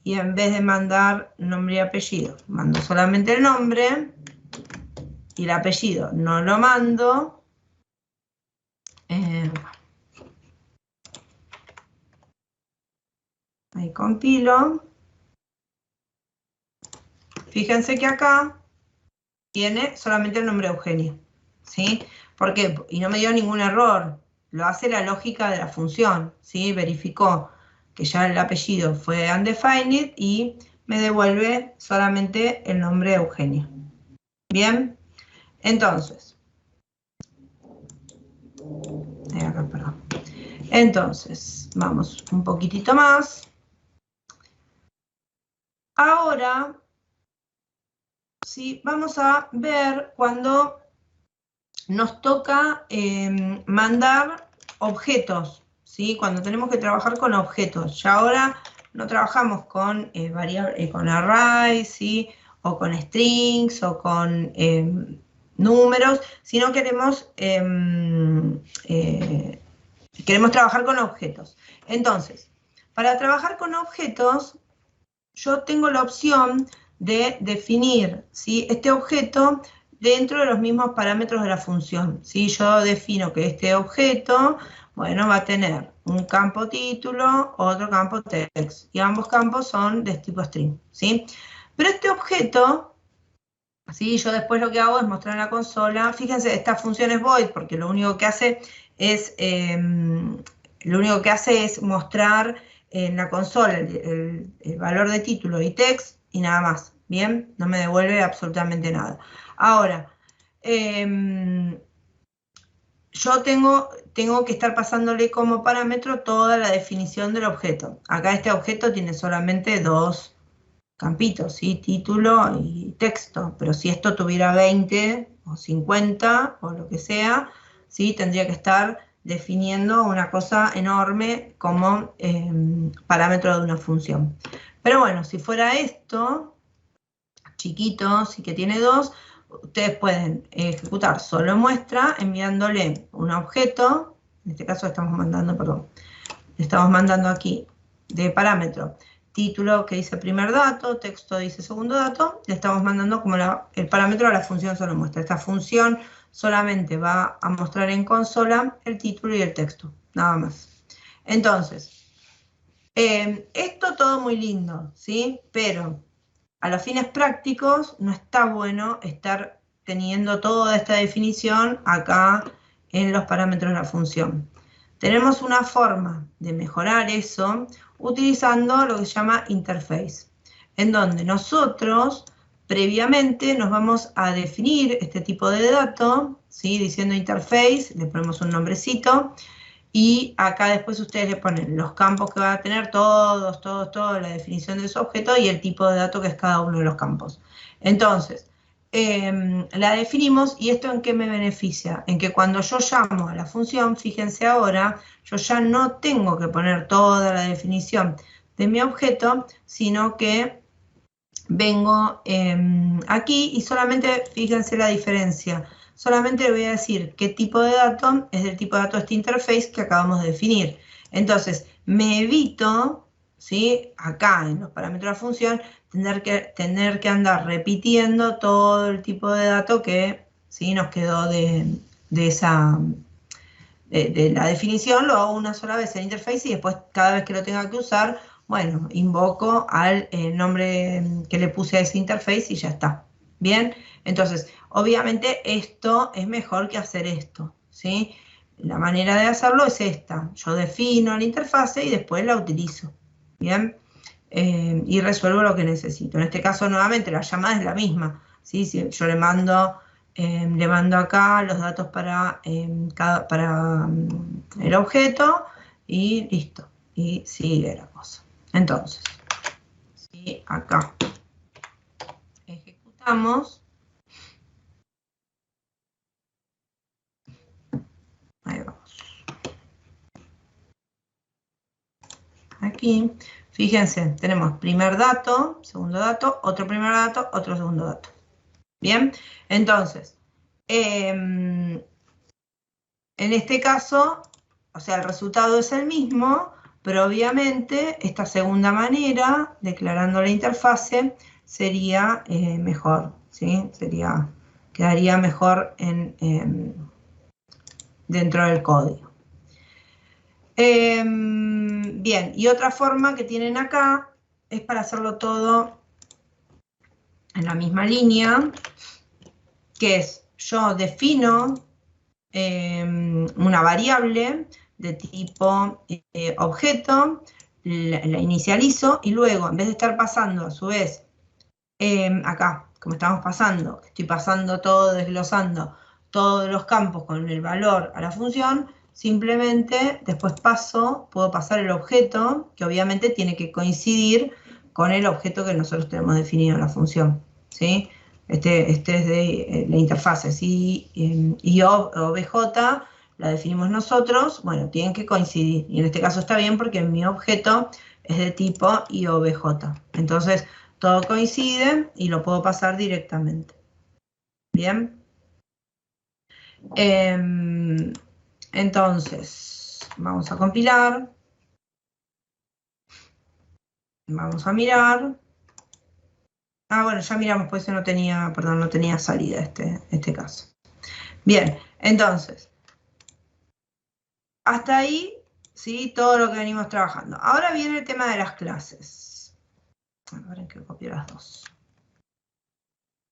y en vez de mandar nombre y apellido, mando solamente el nombre y el apellido no lo mando, ahí compilo. Fíjense que acá tiene solamente el nombre de Eugenio, ¿sí? ¿Por qué? Y no me dio ningún error. Lo hace la lógica de la función, ¿sí? Verificó que ya el apellido fue undefined y me devuelve solamente el nombre de Eugenio. Bien, entonces, acá, perdón. Entonces, vamos un poquitito más. Ahora ¿sí? Vamos a ver cuando nos toca mandar objetos, ¿sí? Cuando tenemos que trabajar con objetos. Ya ahora no trabajamos con, con arrays, ¿sí? O con strings, o con números, sino queremos trabajar con objetos. Entonces, para trabajar con objetos, yo tengo la opción de definir, ¿sí? Este objeto dentro de los mismos parámetros de la función. ¿Sí? Yo defino que este objeto, bueno, va a tener un campo título, otro campo text, y ambos campos son de tipo string, ¿sí? Pero este objeto, ¿sí? Yo después lo que hago es mostrar en la consola. Fíjense, esta función es void porque lo único que hace es mostrar en la consola el valor de título y text y nada más. Bien, no me devuelve absolutamente nada. Ahora, yo tengo que estar pasándole como parámetro toda la definición del objeto. Acá este objeto tiene solamente dos campitos, ¿sí? Título y texto, pero si esto tuviera 20 o 50 o lo que sea, ¿sí? Tendría que estar definiendo una cosa enorme como parámetro de una función. Pero bueno, si fuera esto, chiquito, sí que tiene dos, ustedes pueden ejecutar solo muestra enviándole un objeto, en este caso estamos mandando aquí de parámetro título que dice primer dato, texto dice segundo dato, le estamos mandando como el parámetro a la función solo muestra. Esta función solamente va a mostrar en consola el título y el texto, nada más. Entonces, esto todo muy lindo, ¿sí? Pero a los fines prácticos no está bueno estar teniendo toda esta definición acá en los parámetros de la función. Tenemos una forma de mejorar eso utilizando lo que se llama interface, en donde nosotros previamente nos vamos a definir este tipo de dato, ¿sí? Diciendo interface, le ponemos un nombrecito, y acá después ustedes le ponen los campos que va a tener, toda la definición de su objeto y el tipo de dato que es cada uno de los campos. Entonces, la definimos y esto en qué me beneficia, en que cuando yo llamo a la función, fíjense ahora, yo ya no tengo que poner toda la definición de mi objeto, sino que vengo aquí y solamente fíjense la diferencia. Solamente le voy a decir qué tipo de dato es del tipo de dato de este interface que acabamos de definir. Entonces, me evito, ¿sí? Acá en los parámetros de la función, tener que andar repitiendo todo el tipo de dato que, ¿sí? Nos quedó de la definición, lo hago una sola vez en interface y después cada vez que lo tenga que usar, bueno, invoco al nombre que le puse a ese interface y ya está. Bien, entonces, obviamente esto es mejor que hacer esto, ¿sí? La manera de hacerlo es esta. Yo defino la interfase y después la utilizo, ¿bien? Y resuelvo lo que necesito. En este caso, nuevamente, la llamada es la misma, ¿sí? Si yo le mando acá los datos para el objeto y listo. Y sigue la cosa. Entonces, si acá ejecutamos, ahí vamos. Aquí, fíjense, tenemos primer dato, segundo dato, otro primer dato, otro segundo dato. Bien, entonces, en este caso, o sea, el resultado es el mismo, pero obviamente esta segunda manera, declarando la interfase, sería mejor, ¿sí? Quedaría mejor dentro del código. Bien, y otra forma que tienen acá es para hacerlo todo en la misma línea, que es, yo defino una variable de tipo objeto, la inicializo y luego, en vez de estar pasando a su vez, acá, como estamos pasando, estoy pasando todo, desglosando todos los campos con el valor a la función, simplemente después puedo pasar el objeto, que obviamente tiene que coincidir con el objeto que nosotros tenemos definido en la función, ¿sí? este es de la interfase, ¿sí? Y OBJ la definimos nosotros, bueno, tienen que coincidir. Y en este caso está bien porque mi objeto es de tipo IOBJ. Entonces, todo coincide y lo puedo pasar directamente. ¿Bien? Entonces, vamos a compilar. Vamos a mirar. Ah, bueno, ya miramos, pues no tenía, perdón, no tenía salida este caso. Bien, entonces, hasta ahí, ¿sí? Todo lo que venimos trabajando. Ahora viene el tema de las clases. Ahora hay que copiar las dos.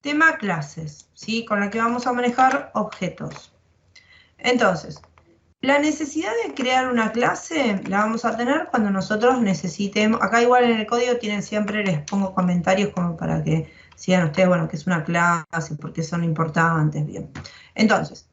Tema clases, ¿sí? Con la que vamos a manejar objetos. Entonces, la necesidad de crear una clase la vamos a tener cuando nosotros necesitemos. Acá igual en el código tienen siempre, les pongo comentarios como para que sigan ustedes, bueno, que es una clase, porque son importantes, bien. Entonces,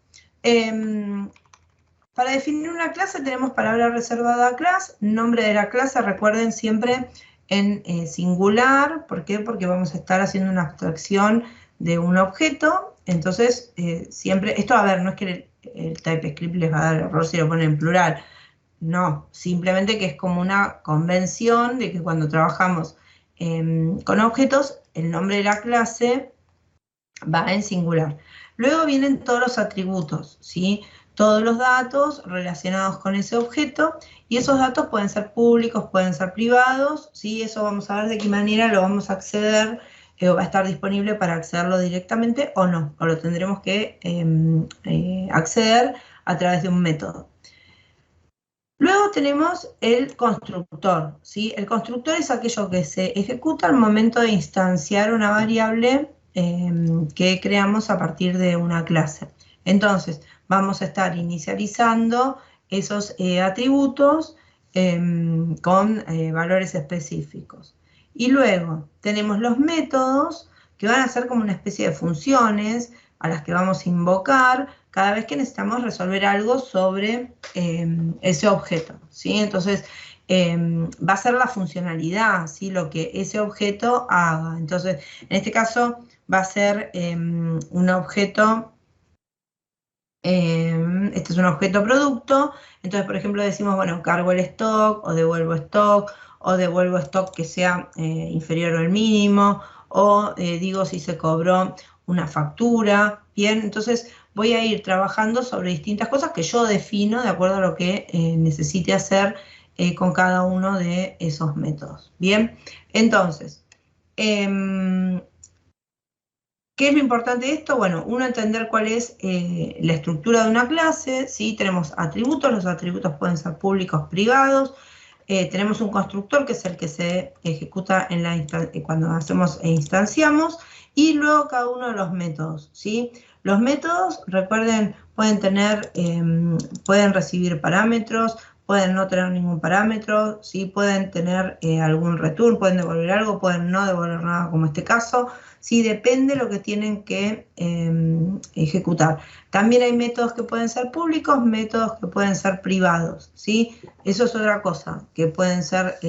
para definir una clase tenemos palabra reservada a class, nombre de la clase, recuerden siempre en singular. ¿Por qué? Porque vamos a estar haciendo una abstracción de un objeto. Entonces, siempre, esto a ver, no es que el TypeScript les va a dar error si lo ponen en plural. No, simplemente que es como una convención de que cuando trabajamos con objetos, el nombre de la clase va en singular. Luego vienen todos los atributos, ¿sí? Todos los datos relacionados con ese objeto, y esos datos pueden ser públicos, pueden ser privados, ¿sí? Eso vamos a ver de qué manera lo vamos a acceder, o va a estar disponible para accederlo directamente o no, o lo tendremos que acceder a través de un método. Luego tenemos el constructor, ¿sí? El constructor es aquello que se ejecuta al momento de instanciar una variable que creamos a partir de una clase. Entonces, vamos a estar inicializando esos atributos con valores específicos. Y luego tenemos los métodos, que van a ser como una especie de funciones a las que vamos a invocar cada vez que necesitamos resolver algo sobre ese objeto, ¿sí? Entonces, va a ser la funcionalidad, ¿sí? Lo que ese objeto haga. Entonces, en este caso, va a ser un objeto, este es un objeto producto. Entonces, por ejemplo, decimos, bueno, cargo el stock, o devuelvo stock que sea inferior al mínimo, o digo si se cobró una factura. Bien, entonces voy a ir trabajando sobre distintas cosas que yo defino de acuerdo a lo que necesite hacer con cada uno de esos métodos. Bien, entonces, ¿qué es lo importante de esto? Bueno, uno, entender cuál es la estructura de una clase, ¿sí? Tenemos atributos, los atributos pueden ser públicos, privados. Tenemos un constructor, que es el que se ejecuta cuando hacemos e instanciamos, y luego cada uno de los métodos, ¿sí? Los métodos, recuerden, pueden recibir parámetros, pueden no tener ningún parámetro, ¿sí? Pueden tener algún return, pueden devolver algo, pueden no devolver nada, como este caso. Sí, depende de lo que tienen que ejecutar. También hay métodos que pueden ser públicos, métodos que pueden ser privados, ¿sí? Eso es otra cosa, que pueden ser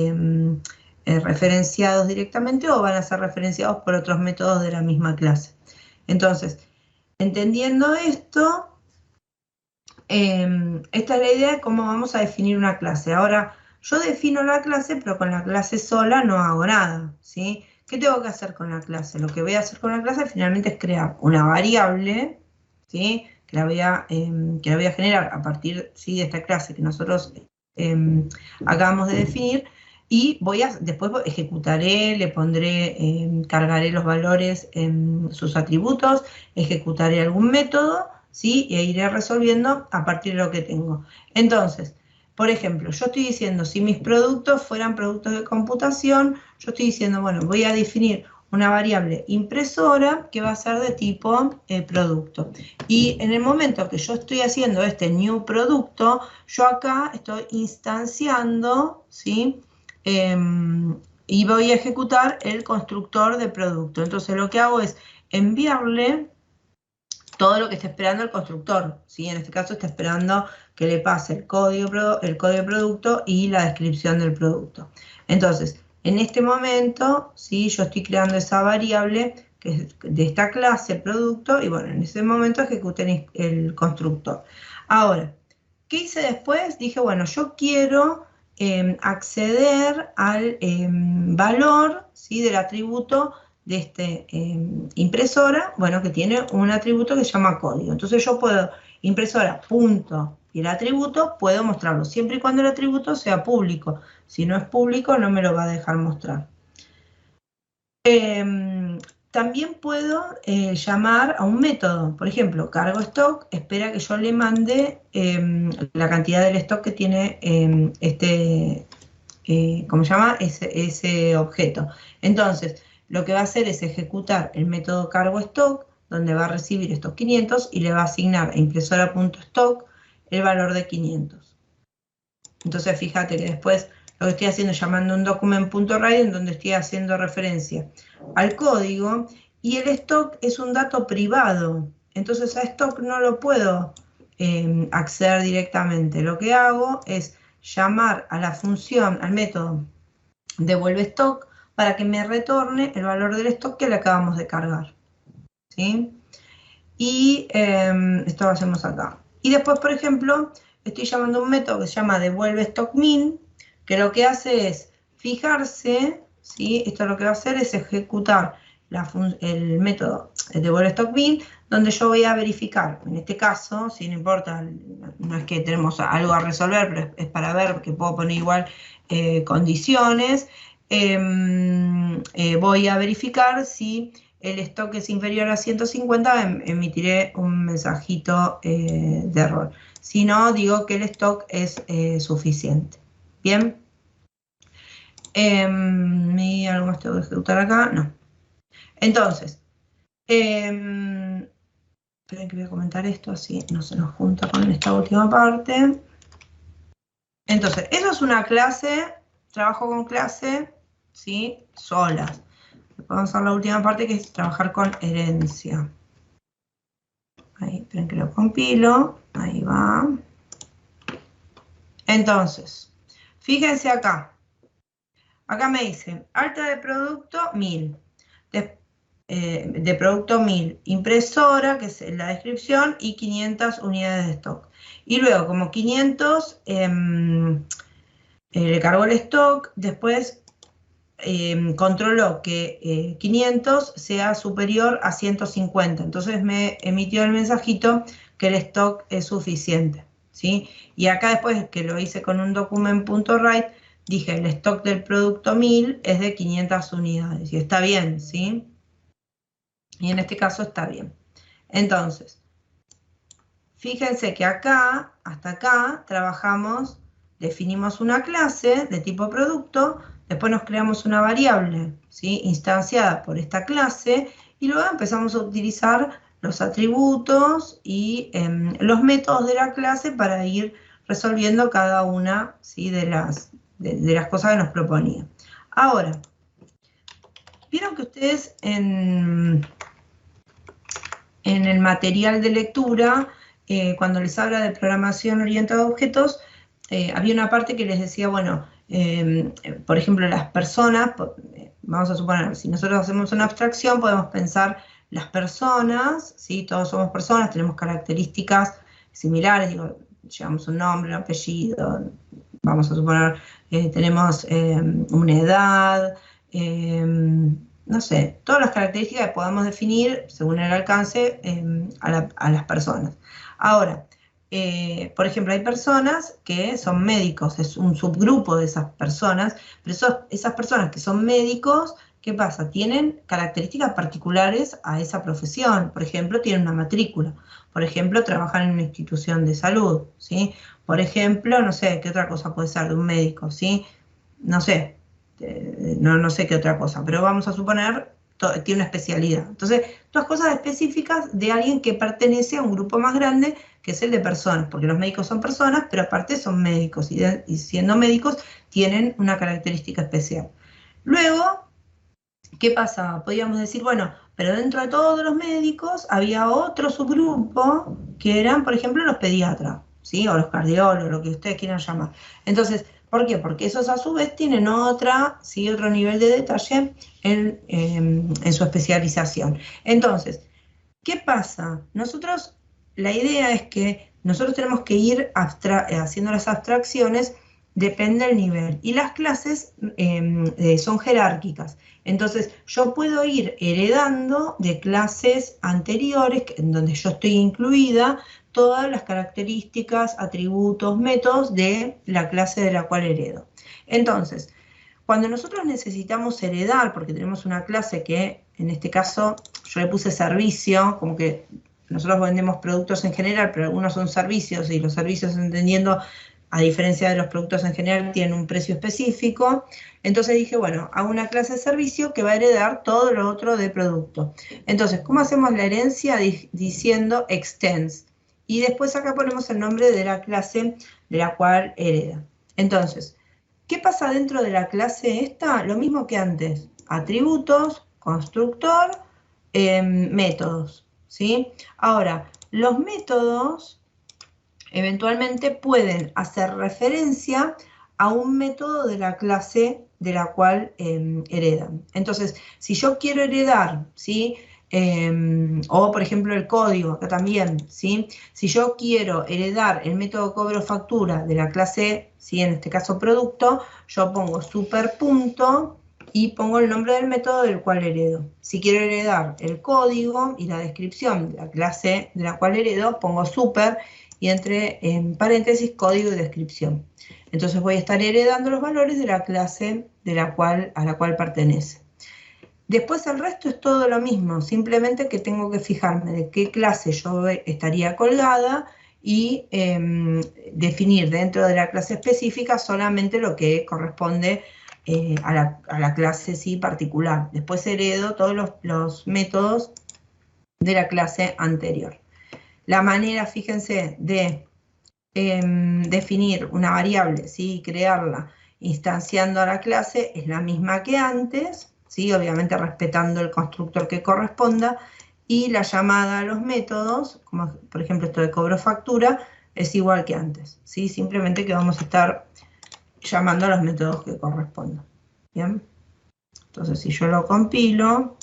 referenciados directamente o van a ser referenciados por otros métodos de la misma clase. Entonces, entendiendo esto, esta es la idea de cómo vamos a definir una clase. Ahora, yo defino la clase, pero con la clase sola no hago nada, ¿sí? ¿Qué tengo que hacer con la clase? Lo que voy a hacer con la clase finalmente es crear una variable, ¿sí? Que la voy a generar a partir, ¿sí?, de esta clase que nosotros acabamos de definir, y después ejecutaré, le pondré, cargaré los valores en sus atributos, ejecutaré algún método, ¿sí? E iré resolviendo a partir de lo que tengo. Entonces, por ejemplo, yo estoy diciendo, si mis productos fueran productos de computación, yo estoy diciendo, bueno, voy a definir una variable impresora que va a ser de tipo producto. Y en el momento que yo estoy haciendo este new producto, yo acá estoy instanciando, ¿sí? Y voy a ejecutar el constructor de producto. Entonces lo que hago es enviarle todo lo que está esperando el constructor, ¿sí? En este caso está esperando que le pase el código de producto y la descripción del producto. Entonces, en este momento, ¿sí?, yo estoy creando esa variable que es de esta clase, producto, y bueno, en ese momento ejecuté el constructor. Ahora, ¿qué hice después? Dije, bueno, yo quiero acceder al valor, ¿sí?, del atributo de este impresora, bueno, que tiene un atributo que se llama código. Entonces yo puedo, impresora, punto, y el atributo puedo mostrarlo, siempre y cuando el atributo sea público. Si no es público, no me lo va a dejar mostrar. También puedo llamar a un método. Por ejemplo, cargo stock, espera que yo le mande la cantidad del stock que tiene ¿cómo se llama? Ese objeto. Entonces, lo que va a hacer es ejecutar el método cargo stock, donde va a recibir estos 500 y le va a asignar a impresora.stock el valor de 500. Entonces, fíjate que después lo que estoy haciendo es llamando un document.write en donde estoy haciendo referencia al código, y el stock es un dato privado. Entonces a stock no lo puedo acceder directamente. Lo que hago es llamar a la función, al método devuelve stock, para que me retorne el valor del stock que le acabamos de cargar, ¿sí? Y esto lo hacemos acá. Y después, por ejemplo, estoy llamando a un método que se llama devuelve stock min, que lo que hace es fijarse, ¿sí? Esto lo que va a hacer es ejecutar el método devuelve stock min, donde yo voy a verificar, en este caso, si no importa, no es que tenemos algo a resolver, pero es para ver que puedo poner igual condiciones. Voy a verificar si el stock es inferior a 150, emitiré un mensajito de error. Si no, digo que el stock es suficiente. Bien. ¿Y algo más tengo que ejecutar acá? No. Entonces, esperen que voy a comentar esto, así no se nos junta con esta última parte. Entonces, eso es una clase, trabajo con clase, ¿sí? Solas. Vamos a la última parte, que es trabajar con herencia. Ahí, esperen que lo compilo. Ahí va. Entonces, fíjense acá. Acá me dice, alta de producto 1000. De producto 1000. Impresora, que es la descripción, y 500 unidades de stock. Y luego, como 500, le cargó el stock, después controló que 500 sea superior a 150. Entonces me emitió el mensajito que el stock es suficiente, ¿sí? Y acá después que lo hice con un document.write, dije el stock del producto 1000 es de 500 unidades. Y está bien, ¿sí? Y en este caso está bien. Entonces, fíjense que acá, hasta acá, trabajamos, definimos una clase de tipo producto, después nos creamos una variable, ¿sí?, instanciada por esta clase, y luego empezamos a utilizar los atributos y los métodos de la clase para ir resolviendo cada una, ¿sí?, de las cosas que nos proponía. Ahora, vieron que ustedes en el material de lectura, cuando les habla de programación orientada a objetos, había una parte que les decía, bueno, por ejemplo, las personas, vamos a suponer, si nosotros hacemos una abstracción, podemos pensar las personas, ¿sí? Todos somos personas, tenemos características similares, digo, llevamos un nombre, un apellido, vamos a suponer, tenemos una edad, no sé, todas las características que podamos definir según el alcance a las personas. Ahora, por ejemplo, hay personas que son médicos, es un subgrupo de esas personas, pero esas personas que son médicos, ¿qué pasa? Tienen características particulares a esa profesión. Por ejemplo, tienen una matrícula. Por ejemplo, trabajan en una institución de salud, ¿sí? Por ejemplo, no sé, ¿qué otra cosa puede ser de un médico, ¿sí? No sé, no sé qué otra cosa, pero vamos a suponer tiene una especialidad. Entonces, todas cosas específicas de alguien que pertenece a un grupo más grande, que es el de personas, porque los médicos son personas, pero aparte son médicos, y siendo médicos tienen una característica especial. Luego, ¿qué pasa? Podríamos decir, bueno, pero dentro de todos los médicos había otro subgrupo que eran, por ejemplo, los pediatras, ¿sí? O los cardiólogos, lo que ustedes quieran llamar. Entonces, ¿Por qué? Porque esos a su vez tienen otra, ¿sí? Otro nivel de detalle en su especialización. Entonces, ¿qué pasa? La idea es que nosotros tenemos que ir haciendo las abstracciones, depende del nivel. Y las clases son jerárquicas. Entonces, yo puedo ir heredando de clases anteriores, en donde yo estoy incluida, todas las características, atributos, métodos de la clase de la cual heredo. Entonces, cuando nosotros necesitamos heredar, porque tenemos una clase que, en este caso, yo le puse servicio, como que nosotros vendemos productos en general, pero algunos son servicios, y los servicios, entendiendo, a diferencia de los productos en general, tienen un precio específico. Entonces dije, bueno, hago una clase de servicio que va a heredar todo lo otro de producto. Entonces, ¿cómo hacemos la herencia? Diciendo extends. Y después acá ponemos el nombre de la clase de la cual hereda. Entonces, ¿qué pasa dentro de la clase esta? Lo mismo que antes. Atributos, constructor, métodos, ¿sí? Ahora, los métodos eventualmente pueden hacer referencia a un método de la clase de la cual heredan. Entonces, si yo quiero heredar, ¿sí? O por ejemplo el código, acá también, ¿sí? Si yo quiero heredar el método cobro-factura de la clase, ¿sí? En este caso producto, yo pongo super punto y pongo el nombre del método del cual heredo. Si quiero heredar el código y la descripción de la clase de la cual heredo, pongo super y entre paréntesis código y descripción. Entonces voy a estar heredando los valores de la clase a la cual pertenece. Después el resto es todo lo mismo, simplemente que tengo que fijarme de qué clase yo estaría colgada y definir dentro de la clase específica solamente lo que corresponde a la clase sí particular. Después heredo todos los métodos de la clase anterior. La manera, fíjense, de definir una variable, ¿sí? Crearla instanciando a la clase es la misma que antes, ¿sí? Obviamente respetando el constructor que corresponda, y la llamada a los métodos, como por ejemplo esto de cobro factura, es igual que antes, ¿sí? Simplemente que vamos a estar llamando a los métodos que correspondan. ¿Bien? Entonces si yo lo compilo,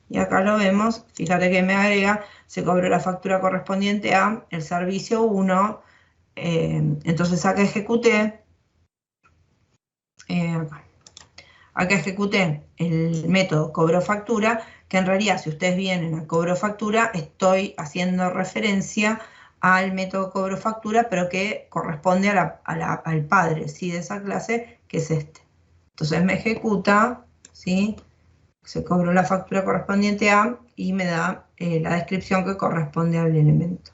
y acá lo vemos, fíjate que me agrega, se cobró la factura correspondiente a el servicio 1, entonces acá ejecuté, acá ejecuté el método cobro factura, que en realidad si ustedes vienen a cobro factura, estoy haciendo referencia al método cobro factura, pero que corresponde al padre, ¿sí? De esa clase, que es este. Entonces me ejecuta, ¿sí? Se cobró la factura correspondiente a y me da la descripción que corresponde al elemento.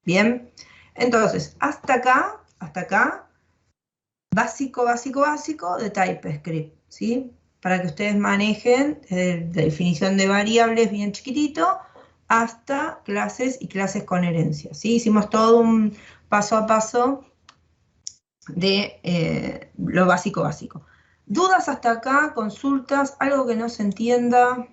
Bien, entonces hasta acá, básico de TypeScript, ¿sí? Para que ustedes manejen desde la definición de variables bien chiquitito hasta clases y clases con herencia, ¿sí? Hicimos todo un paso a paso de lo básico. ¿Dudas hasta acá? ¿Consultas? ¿Algo que no se entienda?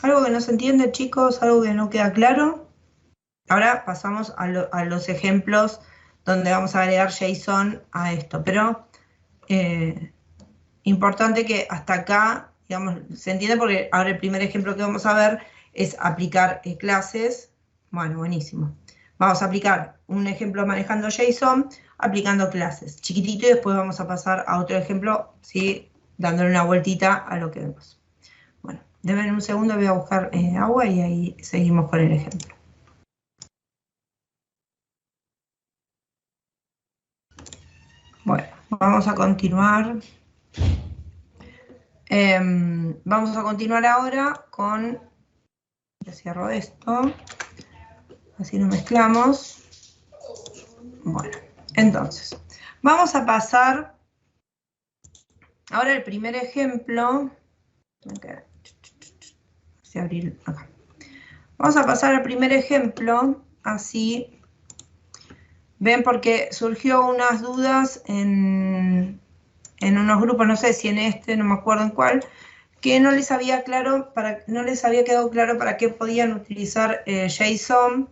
¿Algo que no se entiende, chicos? ¿Algo que no queda claro? Ahora pasamos a los ejemplos donde vamos a agregar JSON a esto, pero importante que hasta acá, digamos, se entiende porque ahora el primer ejemplo que vamos a ver es aplicar clases. Bueno, buenísimo. Vamos a aplicar un ejemplo manejando JSON, aplicando clases, chiquitito, y después vamos a pasar a otro ejemplo, ¿sí? Dándole una vueltita a lo que vemos. Bueno, denme un segundo, voy a buscar agua y ahí seguimos con el ejemplo. Bueno, vamos a continuar. Vamos a continuar ahora con... Ya cierro esto. Así no mezclamos. Bueno, entonces, vamos a pasar... Ahora el primer ejemplo... Voy a abrir acá. Vamos a pasar al primer ejemplo, así... Ven, porque surgió unas dudas en unos grupos, no sé si en este, no me acuerdo en cuál, que no les había quedado claro para qué podían utilizar JSON.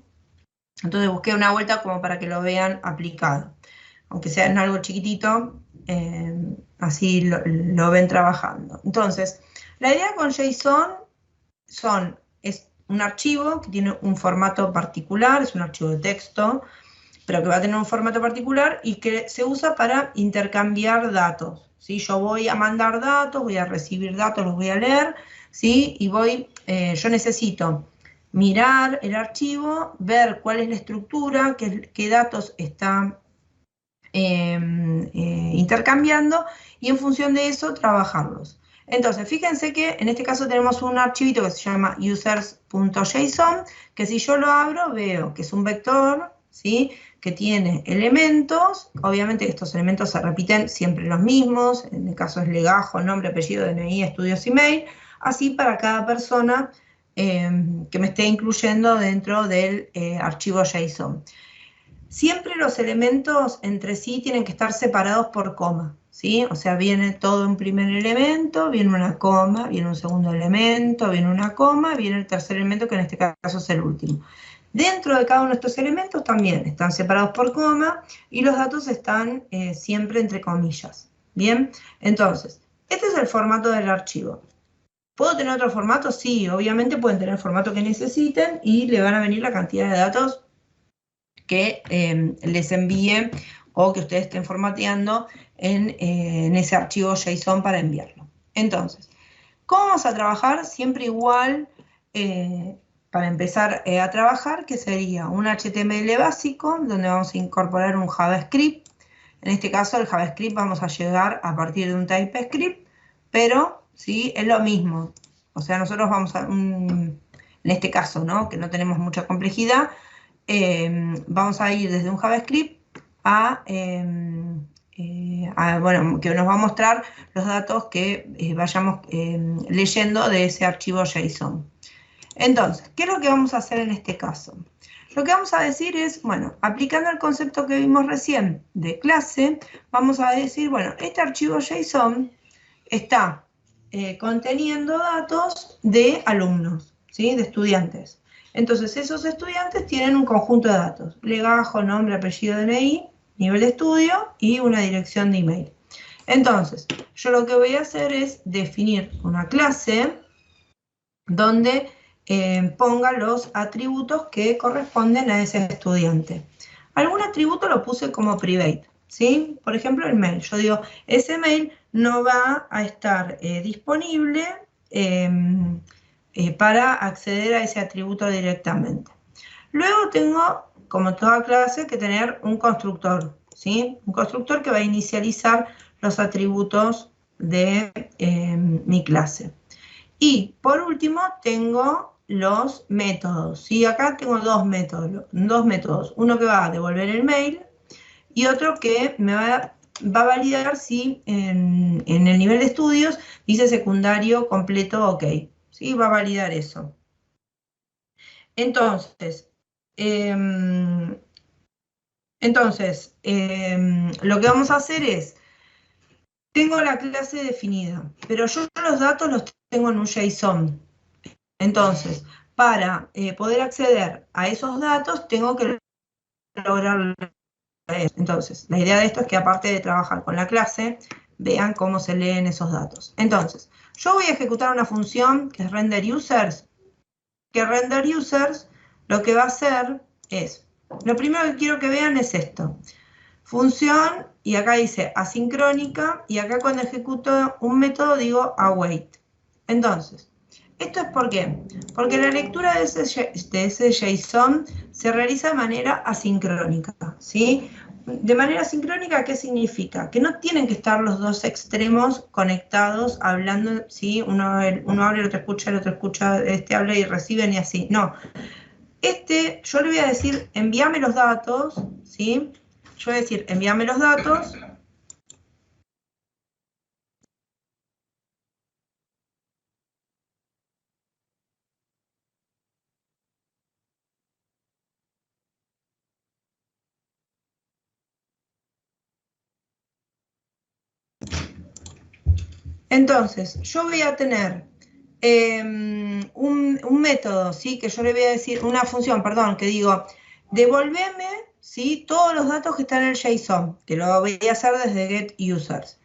Entonces busqué una vuelta como para que lo vean aplicado. Aunque sea en algo chiquitito, así lo ven trabajando. Entonces, la idea con JSON es un archivo que tiene un formato particular, es un archivo de texto, pero que va a tener un formato particular y que se usa para intercambiar datos. ¿Sí? Yo voy a mandar datos, voy a recibir datos, los voy a leer, ¿sí? Y yo necesito mirar el archivo, ver cuál es la estructura, qué datos está intercambiando, y en función de eso trabajarlos. Entonces, fíjense que en este caso tenemos un archivito que se llama users.json, que si yo lo abro veo que es un vector, ¿sí? Que tiene elementos. Obviamente estos elementos se repiten siempre los mismos, en el caso es legajo, nombre, apellido, DNI, estudios, email, así para cada persona que me esté incluyendo dentro del archivo JSON. Siempre los elementos entre sí tienen que estar separados por coma, ¿sí? O sea, viene todo un primer elemento, viene una coma, viene un segundo elemento, viene una coma, viene el tercer elemento, que en este caso es el último. Dentro de cada uno de estos elementos también están separados por coma y los datos están siempre entre comillas. Bien, entonces, este es el formato del archivo. ¿Puedo tener otro formato? Sí, obviamente pueden tener el formato que necesiten y le van a venir la cantidad de datos que les envíe o que ustedes estén formateando en ese archivo JSON para enviarlo. Entonces, ¿cómo vamos a trabajar? Siempre igual, para empezar a trabajar, que sería un HTML básico, donde vamos a incorporar un JavaScript. En este caso, el JavaScript vamos a llegar a partir de un TypeScript, pero sí, es lo mismo. O sea, nosotros vamos en este caso, ¿no? Que no tenemos mucha complejidad, vamos a ir desde un JavaScript bueno, que nos va a mostrar los datos que vayamos leyendo de ese archivo JSON. Entonces, ¿qué es lo que vamos a hacer en este caso? Lo que vamos a decir es, bueno, aplicando el concepto que vimos recién de clase, vamos a decir, bueno, este archivo JSON está conteniendo datos de alumnos, ¿sí? De estudiantes. Entonces, esos estudiantes tienen un conjunto de datos: legajo, nombre, apellido, DNI, nivel de estudio y una dirección de email. Entonces, yo lo que voy a hacer es definir una clase donde ponga los atributos que corresponden a ese estudiante. Algún atributo lo puse como private, ¿sí? Por ejemplo, el mail. Yo digo, ese mail no va a estar disponible para acceder a ese atributo directamente. Luego tengo, como toda clase, que tener un constructor, ¿sí? Un constructor que va a inicializar los atributos de mi clase. Y por último tengo los métodos, ¿sí? Acá tengo dos métodos. Uno que va a devolver el mail y otro que me va a validar si en el nivel de estudios dice secundario completo ok, ¿sí? Va a validar eso. Entonces, lo que vamos a hacer es, tengo la clase definida, pero yo los datos los tengo en un JSON. Entonces, para poder acceder a esos datos, tengo que lograr eso. Entonces, la idea de esto es que, aparte de trabajar con la clase, vean cómo se leen esos datos. Entonces, yo voy a ejecutar una función que es renderUsers, que renderUsers lo que va a hacer es, lo primero que quiero que vean es esto: función, y acá dice asincrónica, y acá cuando ejecuto un método digo await. Entonces, ¿esto es por qué? Porque la lectura de ese JSON se realiza de manera asincrónica, ¿sí? De manera asincrónica, ¿qué significa? Que no tienen que estar los dos extremos conectados hablando, ¿sí? Uno habla, el otro escucha, este habla y reciben y así. No. Yo le voy a decir, envíame los datos, ¿sí? Yo voy a decir, envíame los datos. Entonces, yo voy a tener un método, ¿sí? Que yo le voy a decir, una función, perdón, que digo, devolveme, ¿sí? Todos los datos que están en el JSON, que lo voy a hacer desde getUsers.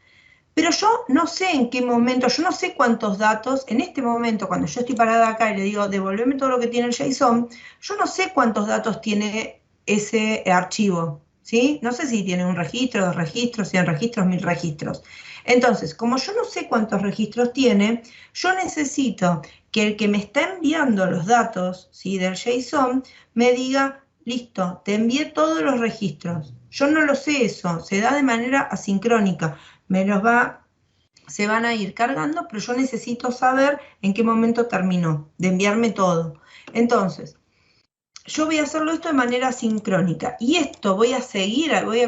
Pero yo no sé en qué momento, yo no sé cuántos datos, en este momento, cuando yo estoy parada acá y le digo, devolveme todo lo que tiene el JSON, yo no sé cuántos datos tiene ese archivo, ¿sí? No sé si tiene un registro, 2 registros, 100 registros, 1000 registros. Entonces, como yo no sé cuántos registros tiene, yo necesito que el que me está enviando los datos, ¿sí? Del JSON me diga, listo, te envié todos los registros. Yo no lo sé eso, se da de manera asincrónica. Se van a ir cargando, pero yo necesito saber en qué momento terminó de enviarme todo. Entonces, yo voy a hacerlo esto de manera sincrónica y esto voy a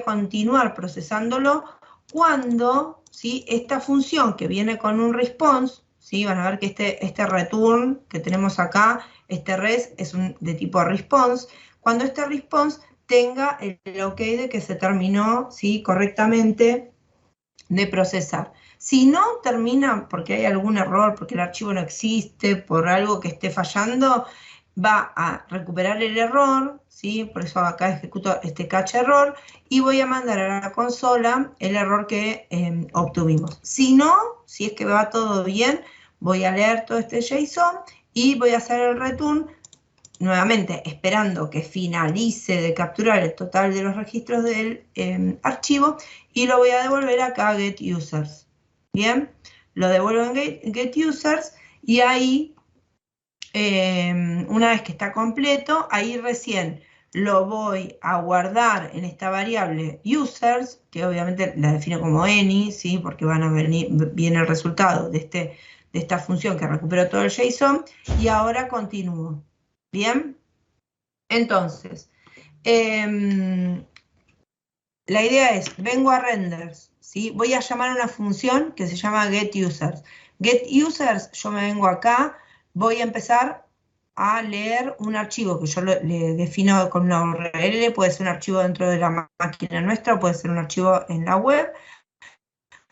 continuar procesándolo cuando, ¿sí? Esta función que viene con un response, ¿sí? Van a ver que este return que tenemos acá, este res es de tipo response, cuando este response tenga el ok de que se terminó, ¿sí? Correctamente de procesar. Si no termina porque hay algún error, porque el archivo no existe, por algo que esté fallando, va a recuperar el error, ¿sí? Por eso acá ejecuto este catch error y voy a mandar a la consola el error que obtuvimos. Si no, si es que va todo bien, voy a leer todo este JSON y voy a hacer el return nuevamente esperando que finalice de capturar el total de los registros del archivo y lo voy a devolver acá a getUsers. Bien, lo devuelvo en getUsers y ahí, una vez que está completo, ahí recién lo voy a guardar en esta variable users, que obviamente la defino como any, ¿sí? Porque viene el resultado de esta función que recuperó todo el JSON, y ahora continúo. Bien, entonces, la idea es, vengo a renders, ¿sí? Voy a llamar a una función que se llama getUsers. GetUsers, yo me vengo acá, voy a empezar a leer un archivo que yo le defino con una URL, puede ser un archivo dentro de la máquina nuestra, puede ser un archivo en la web,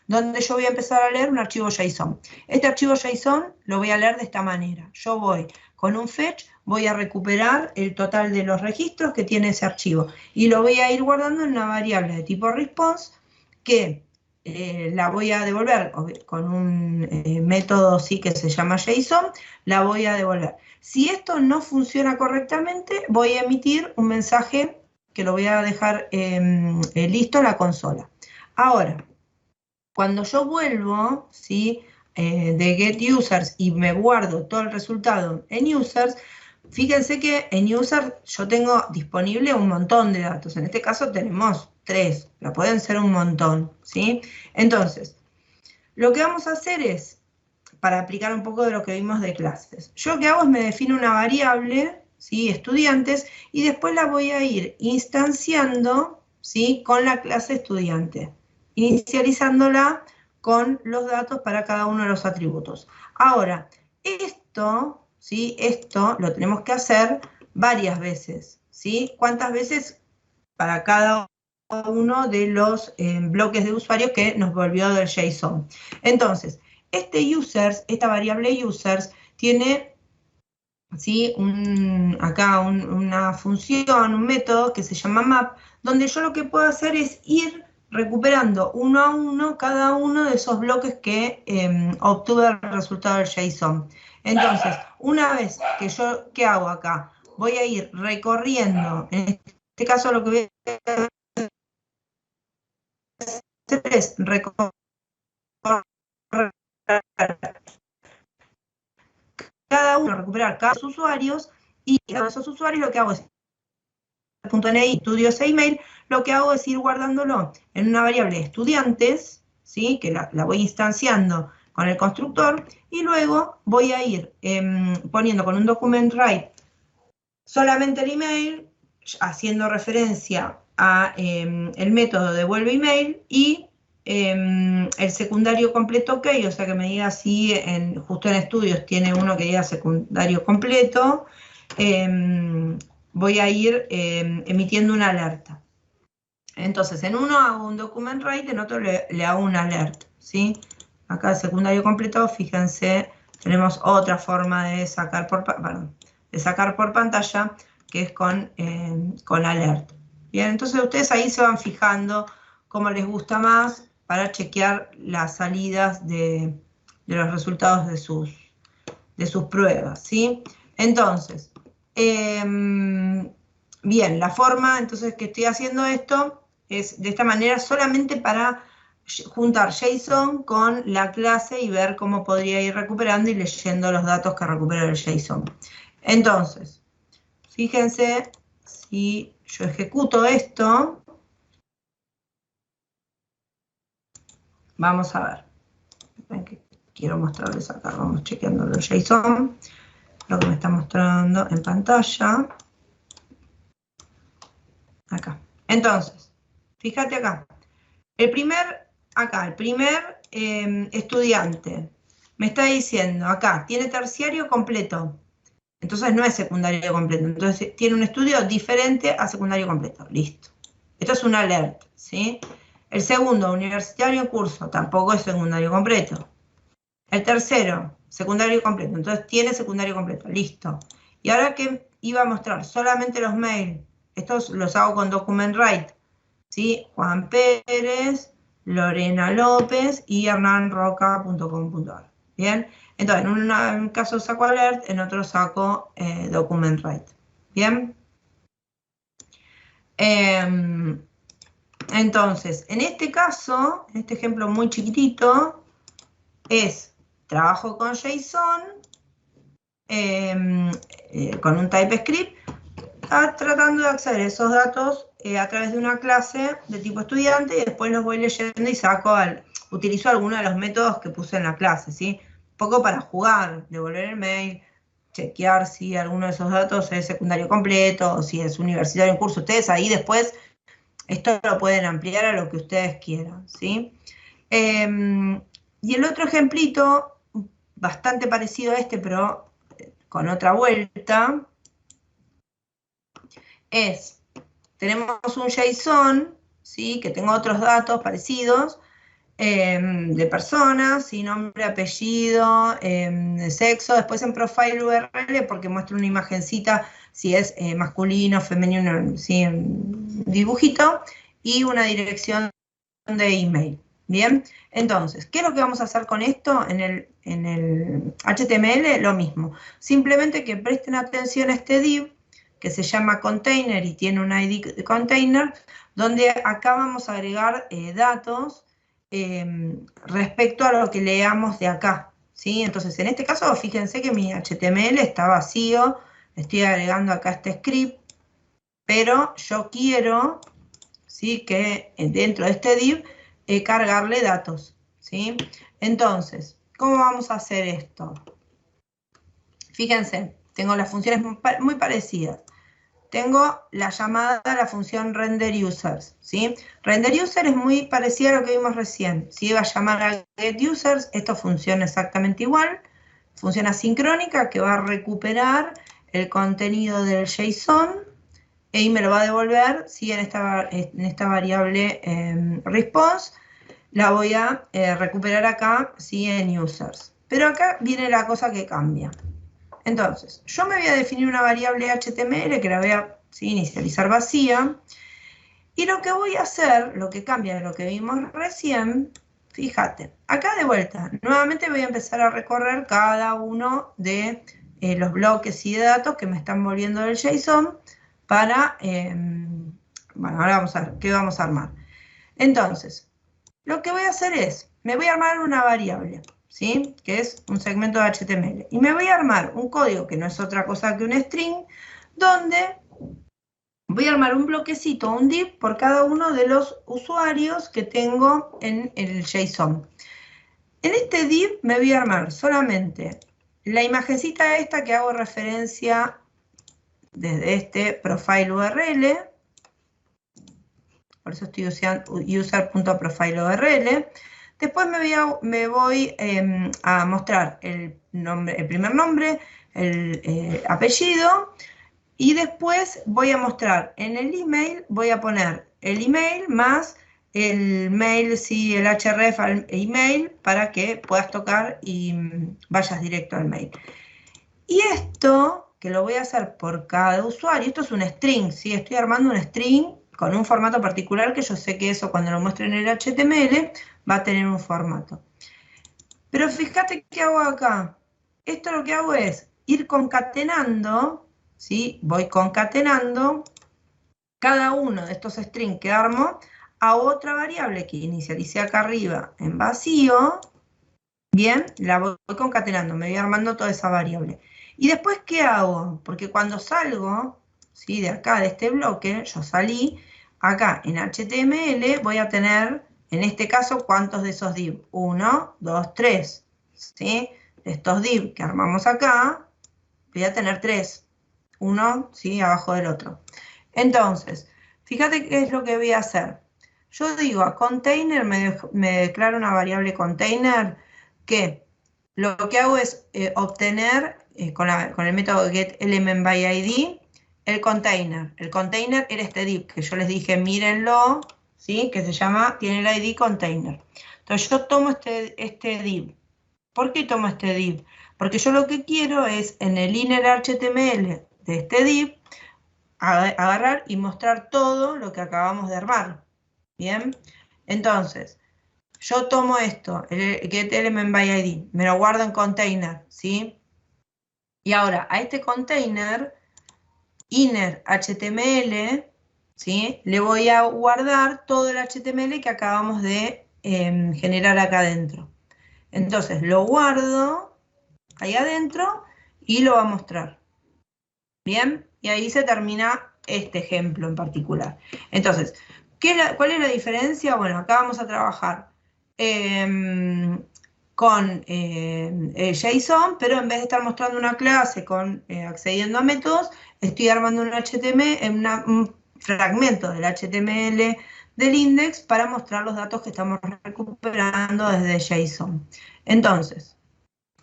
donde yo voy a empezar a leer un archivo JSON. Este archivo JSON lo voy a leer de esta manera. Yo voy con un fetch, voy a recuperar el total de los registros que tiene ese archivo y lo voy a ir guardando en una variable de tipo response que la voy a devolver con un método sí que se llama JSON, la voy a devolver. Si esto no funciona correctamente, voy a emitir un mensaje que lo voy a dejar listo en la consola. Ahora, cuando yo vuelvo, ¿sí? De getUsers y me guardo todo el resultado en users, fíjense que en users yo tengo disponible un montón de datos. En este caso tenemos 3, pero pueden ser un montón, ¿sí? Entonces, lo que vamos a hacer es, para aplicar un poco de lo que vimos de clases, yo lo que hago es me defino una variable, ¿sí? Estudiantes, y después la voy a ir instanciando, ¿sí? Con la clase estudiante, inicializándola con los datos para cada uno de los atributos. Ahora, esto, ¿sí? Esto lo tenemos que hacer varias veces, ¿sí? ¿Cuántas veces? Para cada uno de los bloques de usuarios que nos volvió del JSON. Entonces, esta variable users, tiene, ¿sí? Acá una función, un método que se llama map, donde yo lo que puedo hacer es ir recuperando uno a uno cada uno de esos bloques que obtuve el resultado del JSON. Entonces, una vez que yo, ¿qué hago acá? Voy a ir recorriendo, en este caso lo que voy a hacer es recorrer cada uno, recuperar cada uno de los usuarios, y cada uno de esos usuarios lo que hago es .ni, estudios e email, lo que hago es ir guardándolo en una variable de estudiantes, ¿sí? Que la voy instanciando con el constructor, y luego voy a ir poniendo con un document write solamente el email, haciendo referencia a el método devuelve email, y el secundario completo ok, o sea que me diga si justo en estudios tiene uno que diga secundario completo, voy a ir emitiendo una alerta. Entonces, en uno hago un document write, en otro le hago un alert, ¿sí? acá el secundario completo, fíjense, tenemos otra forma de sacar por pantalla, que es con alert. Bien, entonces ustedes ahí se van fijando cómo les gusta más para chequear las salidas de los resultados de sus pruebas, ¿sí? Entonces, bien, la forma entonces que estoy haciendo esto es de esta manera solamente para juntar JSON con la clase y ver cómo podría ir recuperando y leyendo los datos que recupera el JSON. Entonces, fíjense si yo ejecuto esto. Vamos a ver. Quiero mostrarles acá, vamos chequeando el JSON, lo que me está mostrando en pantalla. Acá. Entonces, fíjate acá. El primer estudiante me está diciendo acá, tiene terciario completo. Entonces no es secundario completo. Entonces tiene un estudio diferente a secundario completo. Listo. Esto es un alert, ¿sí? El segundo, universitario en curso, tampoco es secundario completo. El tercero, secundario completo. Entonces tiene secundario completo. Listo. Y ahora que iba a mostrar solamente los mails, estos los hago con document write, ¿sí? Juan Pérez, Lorena López y hernanroca.com.ar. Bien, entonces en un caso saco alert, en otro saco document write. Bien. Entonces, en este caso, en este ejemplo muy chiquitito, es trabajo con JSON, con un TypeScript, tratando de acceder a esos datos a través de una clase de tipo estudiante y después los voy leyendo y utilizo algunos de los métodos que puse en la clase, ¿sí? Un poco para jugar, devolver el mail, chequear si alguno de esos datos es secundario completo o si es universitario en curso. Ustedes ahí después esto lo pueden ampliar a lo que ustedes quieran, ¿sí? Y el otro ejemplito, bastante parecido a este, pero con otra vuelta, tenemos un JSON, ¿sí? Que tengo otros datos parecidos, de personas, ¿sí? Nombre, apellido, sexo, después en profile URL, porque muestra una imagencita, si es masculino, femenino, ¿sí? Un dibujito, y una dirección de email. Bien, entonces, ¿qué es lo que vamos a hacer con esto? En el HTML, lo mismo. Simplemente que presten atención a este div, que se llama container y tiene un ID de container, donde acá vamos a agregar datos respecto a lo que leamos de acá, ¿sí? Entonces, en este caso, fíjense que mi HTML está vacío, estoy agregando acá este script, pero yo quiero, ¿sí? Que dentro de este div cargarle datos, ¿sí? Entonces, ¿cómo vamos a hacer esto? Fíjense, tengo las funciones muy parecidas. Tengo la llamada a la función renderUsers, ¿sí? RenderUser es muy parecida a lo que vimos recién. Si iba a llamar a getUsers, esto funciona exactamente igual. Función asincrónica que va a recuperar el contenido del JSON y me lo va a devolver, ¿sí? En esta variable response. La voy a recuperar acá, ¿sí? En users. Pero acá viene la cosa que cambia. Entonces, yo me voy a definir una variable HTML que la voy a, ¿sí? Inicializar vacía. Y lo que voy a hacer, lo que cambia de lo que vimos recién, fíjate, acá de vuelta, nuevamente voy a empezar a recorrer cada uno de los bloques y de datos que me están volviendo del JSON para, bueno, ahora vamos a ver qué vamos a armar. Entonces, lo que voy a hacer es, me voy a armar una variable, ¿sí? Que es un segmento de HTML. Y me voy a armar un código que no es otra cosa que un string, donde voy a armar un bloquecito, un div, por cada uno de los usuarios que tengo en el JSON. En este div me voy a armar solamente la imagencita esta que hago referencia desde este profile URL, por eso estoy usando user.profileurl. Después me voy a mostrar el primer nombre, el apellido, y después voy a mostrar en el email, voy a poner el email más el mail, sí, el href al email para que puedas tocar y vayas directo al mail. Y esto, que lo voy a hacer por cada usuario, esto es un string, ¿sí? Estoy armando un string con un formato particular que yo sé que eso cuando lo muestre en el HTML va a tener un formato. Pero fíjate qué hago acá. Esto lo que hago es ir concatenando, ¿sí? Voy concatenando cada uno de estos strings que armo a otra variable que inicialicé acá arriba en vacío. Bien, la voy concatenando, me voy armando toda esa variable. Y después, ¿qué hago? Porque cuando salgo, ¿sí? De acá, de este bloque, yo salí, acá en HTML voy a tener, en este caso, ¿cuántos de esos div? 1, 2, 3, ¿sí? De estos div que armamos acá, voy a tener 3. Uno, ¿sí? Abajo del otro. Entonces, fíjate qué es lo que voy a hacer. Yo digo a container, me declaro una variable container que lo que hago es obtener con el método getElementById el container. El container era este div que yo les dije, mírenlo, ¿sí? Que se llama, tiene el ID container. Entonces yo tomo este div. ¿Por qué tomo este div? Porque yo lo que quiero es en el inner HTML de este div agarrar y mostrar todo lo que acabamos de armar. Bien, entonces yo tomo esto, el getElementById, me lo guardo en container, ¿sí? Y ahora a este container, inner HTML, ¿sí? Le voy a guardar todo el HTML que acabamos de generar acá adentro. Entonces lo guardo ahí adentro y lo va a mostrar. Bien, y ahí se termina este ejemplo en particular. Entonces, ¿cuál es la diferencia? Bueno, acá vamos a trabajar con JSON, pero en vez de estar mostrando una clase con accediendo a métodos, estoy armando un HTML, un fragmento del HTML del index para mostrar los datos que estamos recuperando desde JSON. Entonces,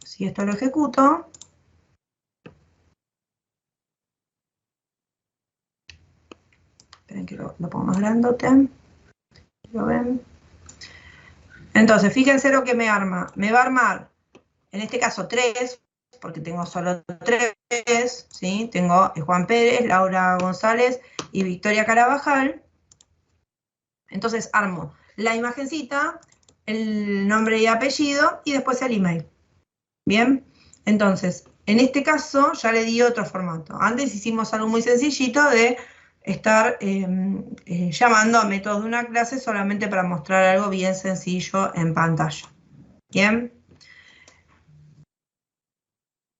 si esto lo ejecuto, esperen que lo pongo más grandote. ¿Lo ven? Entonces, fíjense lo que me arma. Me va a armar, en este caso, 3, porque tengo solo 3, ¿sí? Tengo Juan Pérez, Laura González y Victoria Carabajal. Entonces, armo la imagencita, el nombre y apellido, y después el email. ¿Bien? Entonces, en este caso, ya le di otro formato. Antes hicimos algo muy sencillito de estar llamando a métodos de una clase solamente para mostrar algo bien sencillo en pantalla. ¿Bien?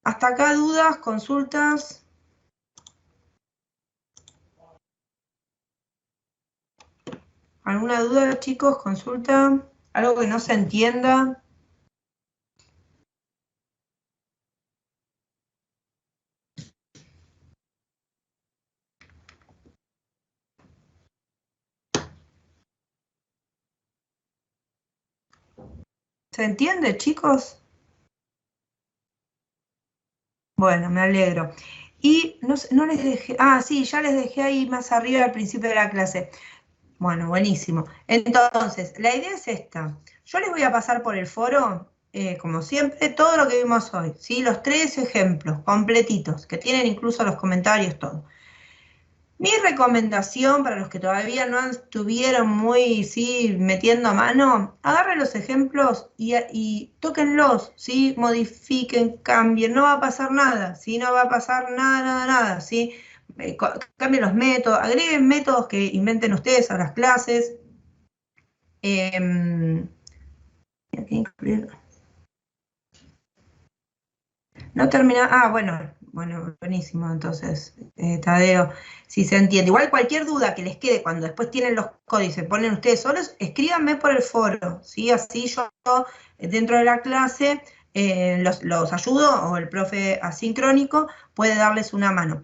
¿Hasta acá dudas, consultas? ¿Alguna duda, chicos? ¿Consulta? ¿Algo que no se entienda? ¿Se entiende, chicos? Bueno, me alegro. Y no les dejé, sí, ya les dejé ahí más arriba al principio de la clase. Bueno, buenísimo. Entonces, la idea es esta. Yo les voy a pasar por el foro, como siempre, todo lo que vimos hoy, ¿sí? Los 3 ejemplos completitos, que tienen incluso los comentarios, todo. Mi recomendación para los que todavía no estuvieron muy, ¿sí? Metiendo a mano, agarren los ejemplos y tóquenlos, ¿sí? Modifiquen, cambien, no va a pasar nada, ¿sí? No va a pasar nada, ¿sí? Cambien los métodos, agreguen métodos que inventen ustedes a las clases. No termina, bueno, buenísimo, entonces, Tadeo, si se entiende. Igual cualquier duda que les quede cuando después tienen los códigos y se ponen ustedes solos, escríbanme por el foro, ¿sí? Así yo dentro de la clase los ayudo o el profe asincrónico puede darles una mano.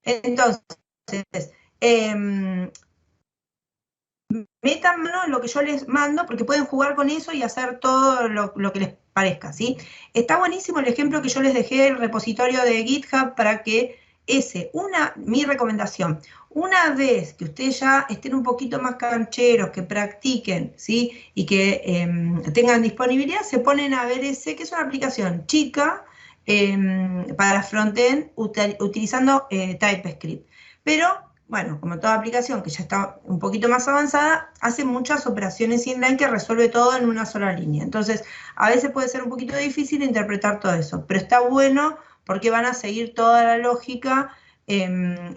Entonces, metan mano en lo que yo les mando, porque pueden jugar con eso y hacer todo lo que les parezca, ¿sí? Está buenísimo el ejemplo que yo les dejé, el repositorio de GitHub, para que mi recomendación, una vez que ustedes ya estén un poquito más cancheros, que practiquen, ¿sí? Y que tengan disponibilidad, se ponen a ver ese, que es una aplicación chica para frontend utilizando TypeScript. Pero, bueno, como toda aplicación que ya está un poquito más avanzada, hace muchas operaciones inline que resuelve todo en una sola línea. Entonces, a veces puede ser un poquito difícil interpretar todo eso, pero está bueno porque van a seguir toda la lógica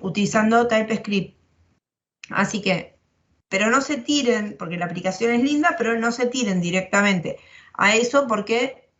utilizando TypeScript. Así que, pero no se tiren, porque la aplicación es linda, pero no se tiren directamente a eso porque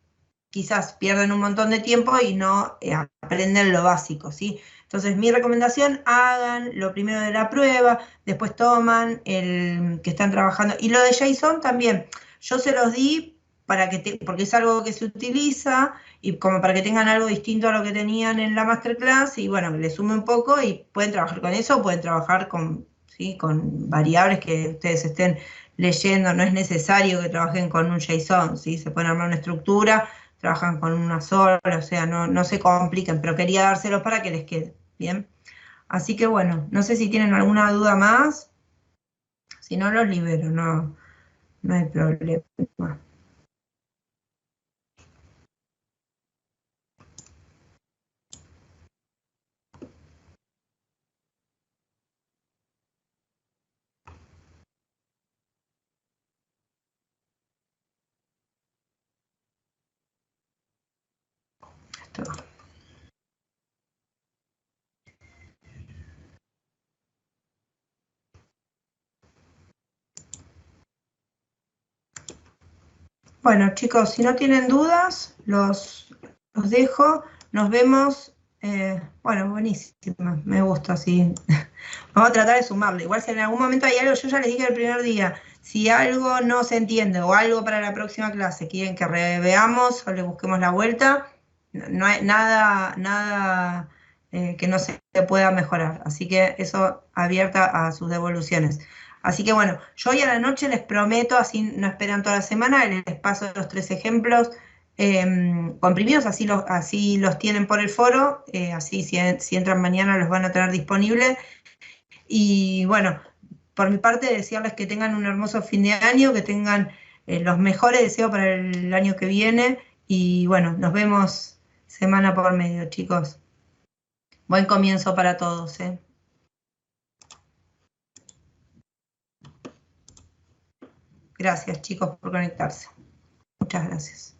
quizás pierden un montón de tiempo y no aprenden lo básico, ¿sí? Entonces, mi recomendación, hagan lo primero de la prueba, después toman el que están trabajando. Y lo de JSON también, yo se los di para porque es algo que se utiliza y como para que tengan algo distinto a lo que tenían en la masterclass y bueno, que les sume un poco y pueden trabajar con eso, pueden trabajar con, ¿sí? Con variables que ustedes estén leyendo, no es necesario que trabajen con un JSON, ¿sí? Se pueden armar una estructura, trabajan con una sola, o sea, no se compliquen, pero quería dárselos para que les quede, ¿bien? Así que bueno, no sé si tienen alguna duda más, si no los libero, no hay problema. Esto. Bueno, chicos, si no tienen dudas, los dejo. Nos vemos. Bueno, buenísimo, me gusta, sí. Vamos a tratar de sumarle. Igual si en algún momento hay algo, yo ya les dije el primer día, si algo no se entiende o algo para la próxima clase quieren que reveamos o le busquemos la vuelta, no hay nada que no se pueda mejorar. Así que eso abierta a sus devoluciones. Así que bueno, yo hoy a la noche les prometo, así no esperan toda la semana, les paso los 3 ejemplos comprimidos, así los tienen por el foro, así si entran mañana los van a tener disponibles. Y bueno, por mi parte desearles que tengan un hermoso fin de año, que tengan los mejores deseos para el año que viene y bueno, nos vemos semana por medio, chicos. Buen comienzo para todos, ¿eh? Gracias, chicos, por conectarse. Muchas gracias.